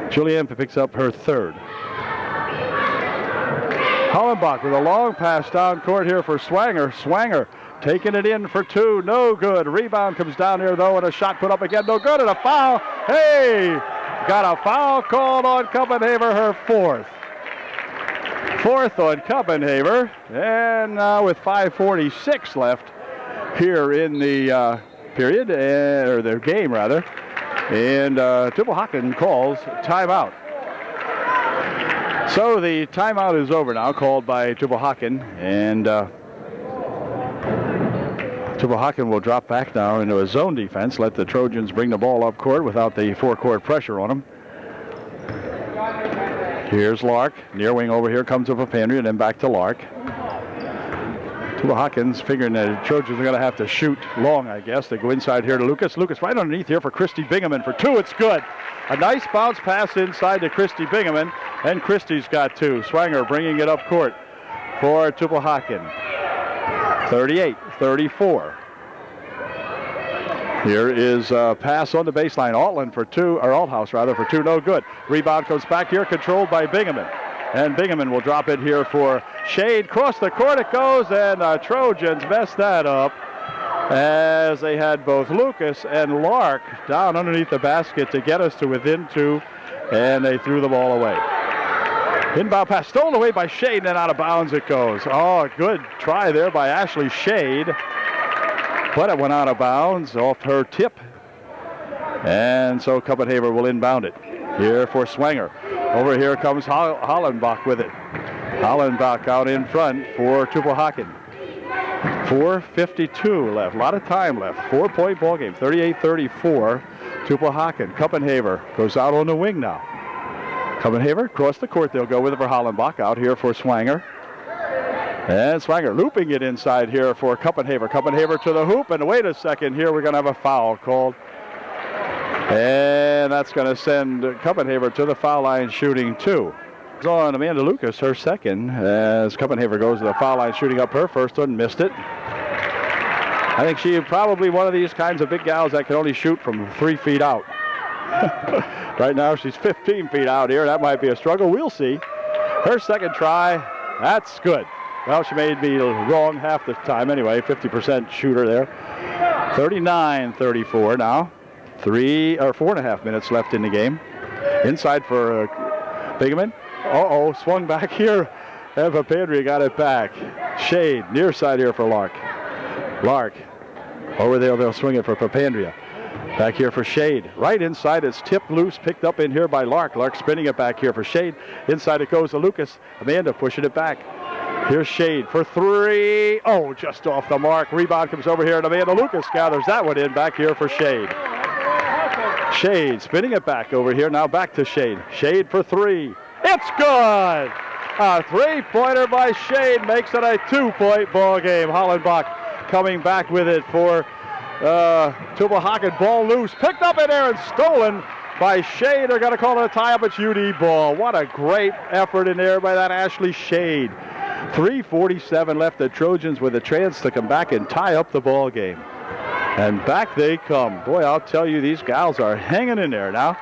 Julianne picks up her third. Hollenbach with a long pass down court here for Swanger. Swanger taking it in for 2. No good. Rebound comes down here, though, and a shot put up again. No good, and a foul. Hey! Got a foul called on Kuppenhaver, her fourth. Fourth on Kuppenhaver. And now with 5:46 left here in the period, or the game, rather. And Tulpeocken calls timeout. So the timeout is over now, called by Tulpeocken. And Tulpeocken will drop back now into a zone defense, let the Trojans bring the ball up court without the forecourt pressure on them. Here's Lark, near wing over here, comes to Papandreou, and then back to Lark. Tulpeocken's figuring the Trojans are going to have to shoot long, I guess. They go inside here to Lucas. Lucas right underneath here for Christy Bingaman for two. It's good. A nice bounce pass inside to Christy Bingaman, and Christy's got two. Swanger bringing it up court for Tulpeocken. 38-34. Here is a pass on the baseline. Altland for two, or Althouse rather, for two, no good. Rebound comes back here, controlled by Bingaman. And Bingaman will drop it here for Shade. Cross the court it goes, and the Trojans messed that up as they had both Lucas and Lark down underneath the basket to get us to within two, and they threw the ball away. Inbound pass stolen away by Shade, and then out of bounds it goes. Oh, good try there by Ashley Shade, but it went out of bounds off her tip, and so Kuppenhaver will inbound it here for Swanger. Over here comes Hollenbach with it. Hollenbach out in front for Tulpeocken. 4:52 left. A lot of time left. 4-point ball game. 38-34. Tulpeocken. Kuppenhaver goes out on the wing now. Kuppenhaver across the court. They'll go with it for Hollenbach. Out here for Swanger. And Swanger looping it inside here for Kuppenhaver. Kuppenhaver to the hoop. And wait a second here. We're going to have a foul called. And that's going to send Kuppenhaver to the foul line shooting two. On Amanda Lucas, her second, as Kuppenhaver goes to the foul line shooting up her first one, missed it. I think she's probably one of these kinds of big gals that can only shoot from 3 feet out. Right now she's 15 feet out here. That might be a struggle. We'll see. Her second try, that's good. Well, she made me wrong half the time anyway. 50% shooter there. 39-34 now. 4.5 minutes left in the game. Inside for Bingaman. Uh-oh, swung back here. And Papandreou got it back. Shade, near side here for Lark. Lark, over there, they'll swing it for Papandreou. Back here for Shade. Right inside, it's tipped loose, picked up in here by Lark. Lark spinning it back here for Shade. Inside it goes to Lucas. Amanda pushing it back. Here's Shade for three. Oh, just off the mark. Rebound comes over here, and Amanda Lucas gathers that one in back here for Shade. Shade spinning it back over here. Now back to Shade. Shade for three. It's good! A three-pointer by Shade makes it a 2-point ball game. Hollenbach coming back with it for Tulpeocken. Ball loose. Picked up in there and stolen by Shade. They're going to call it a tie-up. It's UD ball. What a great effort in there by that Ashley Shade. 3:47 left. The Trojans with a chance to come back and tie up the ball game. And back they come. Boy, I'll tell you, these gals are hanging in there now.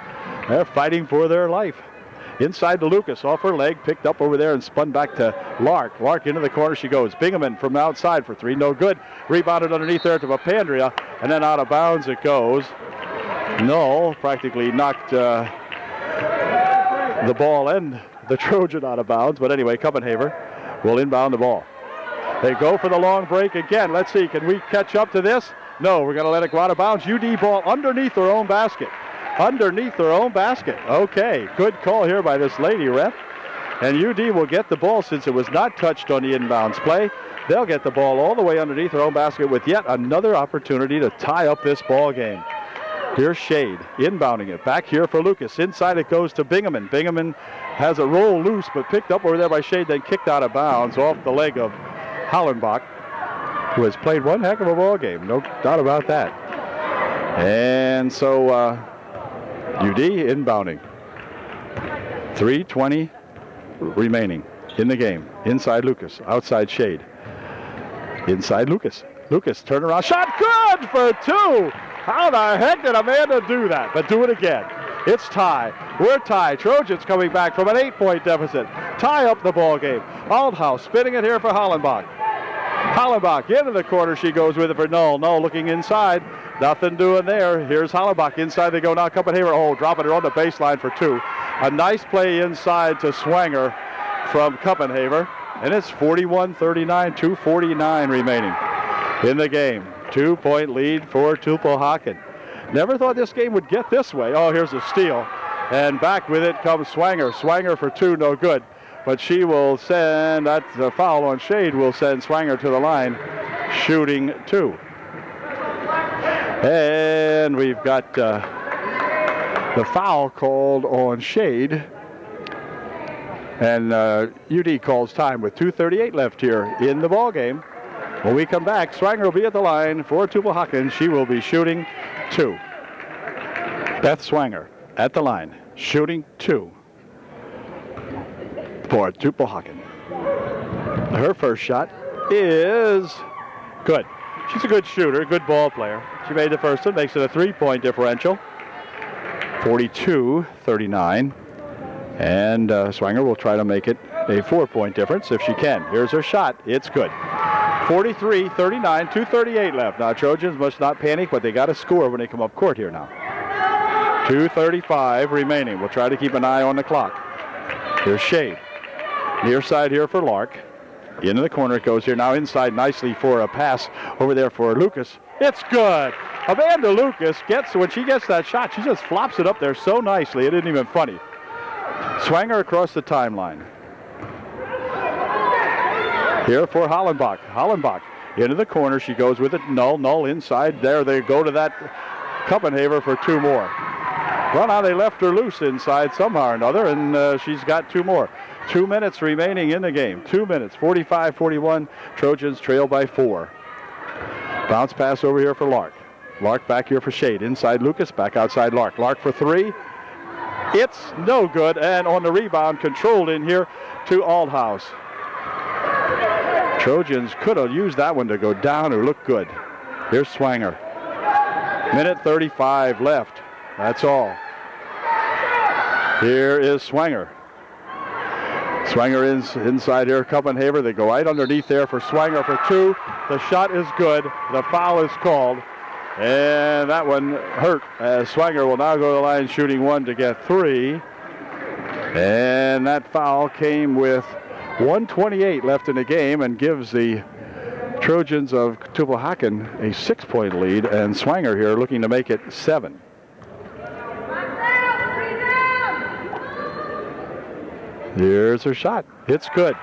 They're fighting for their life. Inside to Lucas, off her leg, picked up over there and spun back to Lark. Lark into the corner she goes. Bingaman from outside for three, no good. Rebounded underneath there to Papandreou, and then out of bounds it goes. No, practically knocked the ball and the Trojan out of bounds. But anyway, Kuppenhaver will inbound the ball. They go for the long break again. Let's see, can we catch up to this? No, we're going to let it go out of bounds. UD ball underneath their own basket. Underneath their own basket. Okay, good call here by this lady ref. And UD will get the ball since it was not touched on the inbounds play. They'll get the ball all the way underneath their own basket with yet another opportunity to tie up this ball game. Here's Shade inbounding it. Back here for Lucas. Inside it goes to Bingaman. Bingaman has a roll loose but picked up over there by Shade, then kicked out of bounds off the leg of Hollenbach, who has played one heck of a ball game. No doubt about that. And so UD inbounding. 3:20 remaining in the game. Inside Lucas, outside Shade. Inside Lucas. Lucas, turnaround shot, good for two. How the heck did Amanda do that? But do it again. It's tie. We're tied. Trojans coming back from an 8-point deficit. Tie up the ball game. Althouse spinning it here for Hollenbach. Hollenbach into the corner. She goes with it for Null. Null looking inside. Nothing doing there. Here's Hollenbach. Inside they go now. Kuppenhaver. Oh, dropping it on the baseline for two. A nice play inside to Swanger from Kuppenhaver. And it's 41-39, 2:49 remaining in the game. 2-point lead for Tulpeocken. Never thought this game would get this way. Oh, here's a steal. And back with it comes Swanger. Swanger for two, no good. But she will send, that's a foul on Shade, will send Swanger to the line, shooting two. And we've got the foul called on Shade. And UD calls time with 2:38 left here in the ball game. When we come back, Swanger will be at the line for Tulpeocken. She will be shooting 2. Beth Swanger at the line, shooting 2 for Tulpeocken. Her first shot is good. She's a good shooter, good ball player. She made the first one, makes it a 3-point differential. 42-39. And Swanger will try to make it a 4-point difference if she can. Here's her shot. It's good. 43-39, 2:38 left. Now, Trojans must not panic, but they got to score when they come up court here now. 2:35 remaining. We'll try to keep an eye on the clock. Here's Shade. Near side here for Lark. Into the corner it goes here. Now inside nicely for a pass over there for Lucas. It's good. Amanda Lucas gets, when she gets that shot, she just flops it up there so nicely. It isn't even funny. Swanger across the timeline. Here for Hollenbach. Hollenbach into the corner. She goes with it. Null inside. There they go to that Kuppenhaver for 2 more. Well, now they left her loose inside somehow or another, and she's got 2 more. 2 minutes remaining in the game. 2 minutes. 45-41. Trojans trail by 4. Bounce pass over here for Lark. Lark back here for Shade. Inside Lucas. Back outside Lark. Lark for 3. It's no good, and on the rebound, controlled in here to Althaus. Trojans could have used that one to go down or look good. Here's Swanger. Minute 35 left. That's all. Here is Swanger. Swanger inside here, Kuppenhaver. They go right underneath there for Swanger for 2. The shot is good. The foul is called. And that one hurt, as Swanger will now go to the line shooting 1 to get 3. And that foul came with 1:28 left in the game and gives the Trojans of Tulpeocken a 6-point lead, and Swanger here looking to make it 7. Here's her shot. It's good.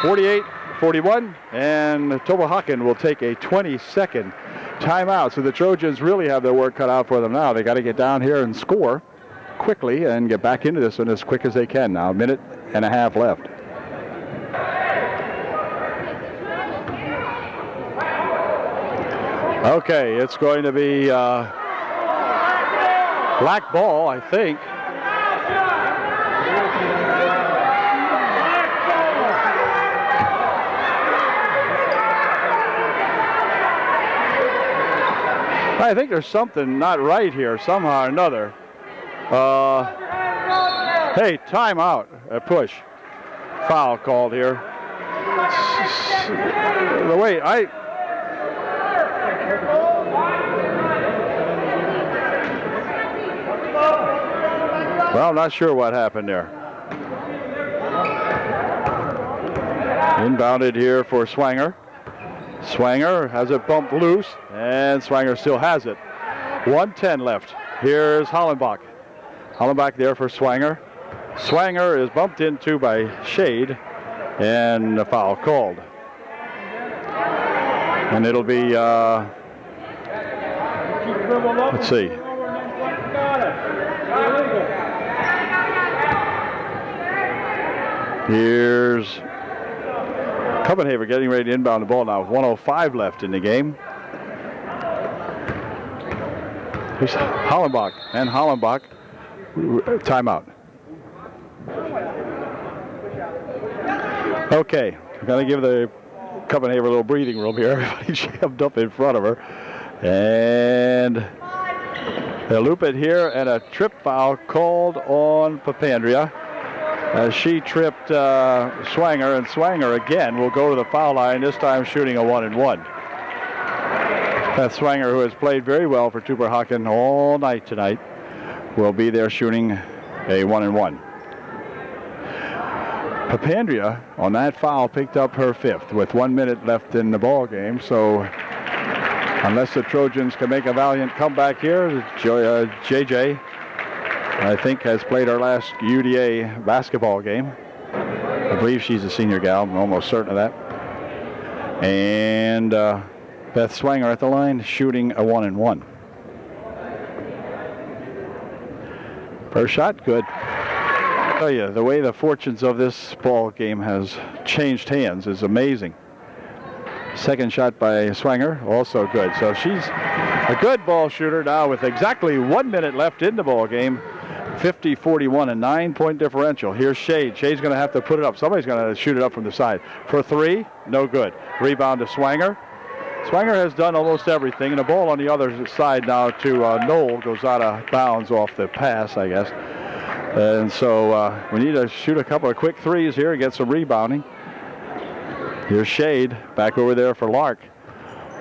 48-41, and Tulpeocken will take a 20-second timeout. So the Trojans really have their work cut out for them now. They got to get down here and score quickly and get back into this one as quick as they can now. 1.5 minutes left. Okay, it's going to be black ball, I think. I think there's something not right here somehow or another. Hey, timeout. A push. Foul called here. Well, I'm not sure what happened there. Inbounded here for Swanger. Swanger has it bumped loose, and Swanger still has it. 1:10 left. Here's Hollenbach. Hollenbach there for Swanger. Swanger is bumped into by Shade, and a foul called. And it'll be, let's see. Here's Kuppenhaver getting ready to inbound the ball now with 1:05 left in the game. Here's Hollenbach, and Hollenbach, timeout. Okay, I'm going to give the Kuppenhaver a little breathing room here. Everybody jammed up in front of her. And they'll loop it here, and a trip foul called on Papandrea. She tripped Swanger, and Swanger again will go to the foul line, this time shooting a 1-and-1. That's Swanger, who has played very well for Tulpeocken all night tonight, will be there shooting a 1-and-1. Papandrea, on that foul, picked up her 5th with 1 minute left in the ball game. So unless the Trojans can make a valiant comeback here, JJ, I think, has played our last UDA basketball game. I believe she's a senior gal. I'm almost certain of that. And Beth Swanger at the line, shooting a 1-and-1. First shot, good. I tell you, the way the fortunes of this ball game has changed hands is amazing. Second shot by Swanger, also good. So she's a good ball shooter now with exactly 1 minute left in the ball game. 50-41, a 9-point differential. Here's Shade. Shade's going to have to put it up. Somebody's going to shoot it up from the side. For three, no good. Rebound to Swanger. Swanger has done almost everything, and the ball on the other side now to Knoll goes out of bounds off the pass, I guess. And so we need to shoot a couple of quick threes here and get some rebounding. Here's Shade back over there for Lark.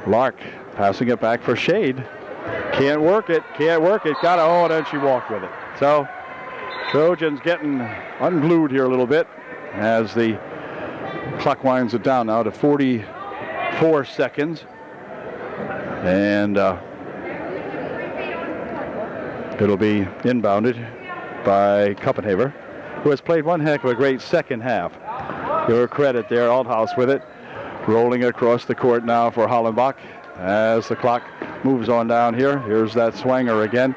Lark passing it back for Shade. Can't work it. Got to, and then she walked with it. So Trojans getting unglued here a little bit as the clock winds it down now to 44 seconds. And it'll be inbounded by Kuppenhaver, who has played one heck of a great second half. Give her credit there, Althaus with it. Rolling across the court now for Hollenbach as the clock moves on down here. Here's that Swanger again.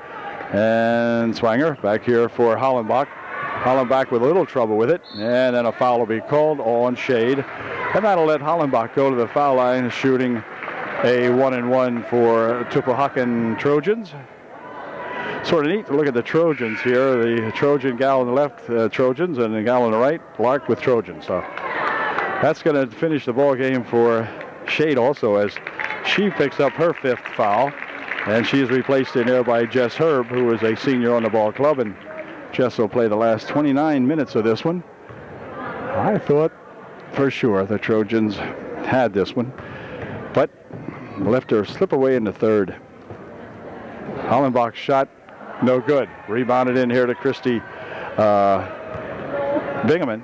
And Swanger back here for Hollenbach. Hollenbach with a little trouble with it. And then a foul will be called on Shade. And that'll let Hollenbach go to the foul line, shooting a 1-and-1 for Tulpeocken Trojans. Sort of neat to look at the Trojans here. The Trojan gal on the left, Trojans, and the gal on the right, Lark with Trojans. So that's going to finish the ball game for Shade also, as she picks up her fifth foul. And she is replaced in there by Jess Herb, who is a senior on the ball club. And Jess will play the last 29 minutes of this one. I thought for sure the Trojans had this one, but left her slip away in the third. Hollenbach's shot, no good. Rebounded in here to Christy Bingaman.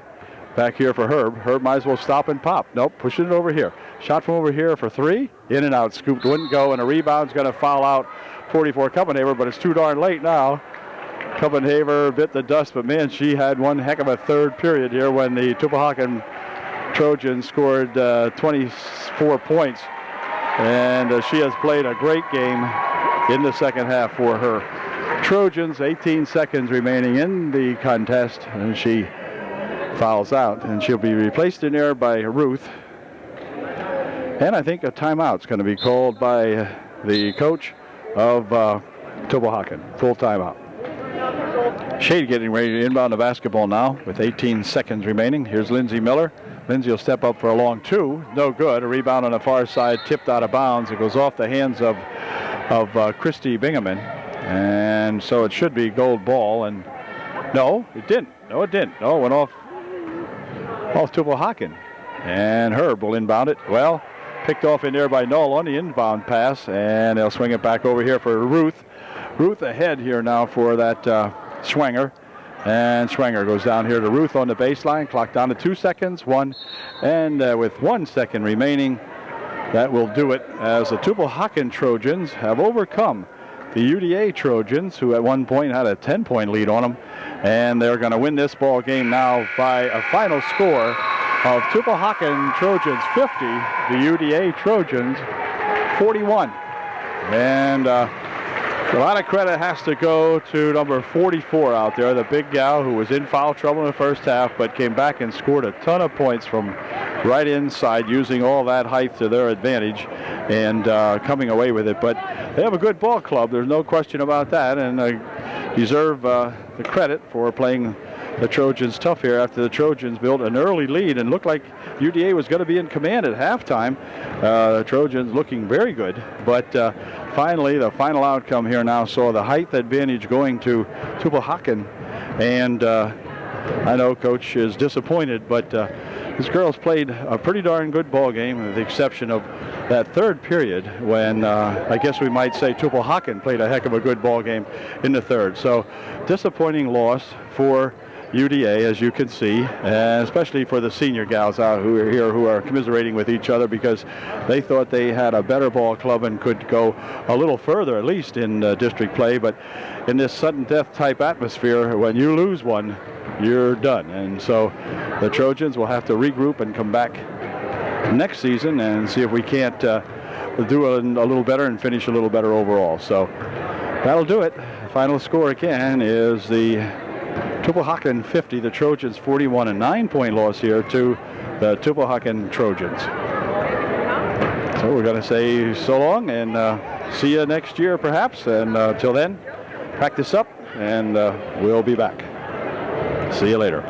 Back here for Herb. Herb might as well stop and pop. Nope, pushing it over here. Shot from over here for three. In and out. Scooped, wouldn't go, and a rebound's going to foul out 44 Kuppenhaver, but it's too darn late now. Kuppenhaver bit the dust, but man, she had one heck of a third period here when the Tulpeocken Trojans scored 24 points. And she has played a great game in the second half for her Trojans. 18 seconds remaining in the contest, and she fouls out, and she'll be replaced in there by Ruth. And I think a timeout's going to be called by the coach of Tulpeocken. Full timeout. Shade getting ready to inbound the basketball now with 18 seconds remaining. Here's Lindsay Miller. Lindsay will step up for a long two. No good. A rebound on the far side, tipped out of bounds. It goes off the hands of Christy Bingaman. And so it should be gold ball. And no, it didn't. No, it didn't. No, it went off Tulpeocken. And Herb will inbound it. Well, picked off in there by Knoll on the inbound pass. And they'll swing it back over here for Ruth. Ruth ahead here now for that Swanger. And Swanger goes down here to Ruth on the baseline. Clock down to 2 seconds. One. And with 1 second remaining, that will do it as the Tulpeocken Trojans have overcome the UDA Trojans, who at one point had a 10-point lead on them. And they're going to win this ball game now by a final score of Tulpeocken Trojans 50, the UDA Trojans 41. And a lot of credit has to go to number 44 out there, the big gal who was in foul trouble in the first half, but came back and scored a ton of points from right inside, using all that height to their advantage and coming away with it. But they have a good ball club, there's no question about that, and deserve the credit for playing the Trojans tough here after the Trojans built an early lead and looked like UDA was going to be in command at halftime. The Trojans looking very good, but finally the final outcome here now saw the height advantage going to Tulpeocken. And I know Coach is disappointed, but his girls played a pretty darn good ball game, with the exception of that third period when I guess we might say Tulpeocken played a heck of a good ball game in the third. So disappointing loss for UDA, as you can see, and especially for the senior gals out who are here, who are commiserating with each other because they thought they had a better ball club and could go a little further, at least in district play. But in this sudden death type atmosphere, when you lose one, you're done. And so the Trojans will have to regroup and come back next season and see if we can't do a little better and finish a little better overall. So that'll do it. final score again is the Tulpeocken 50, the Trojans 41, a 9-point loss here to the Tulpeocken Trojans. So we're going to say so long and see you next year perhaps, and till then, practice up, and we'll be back. See you later.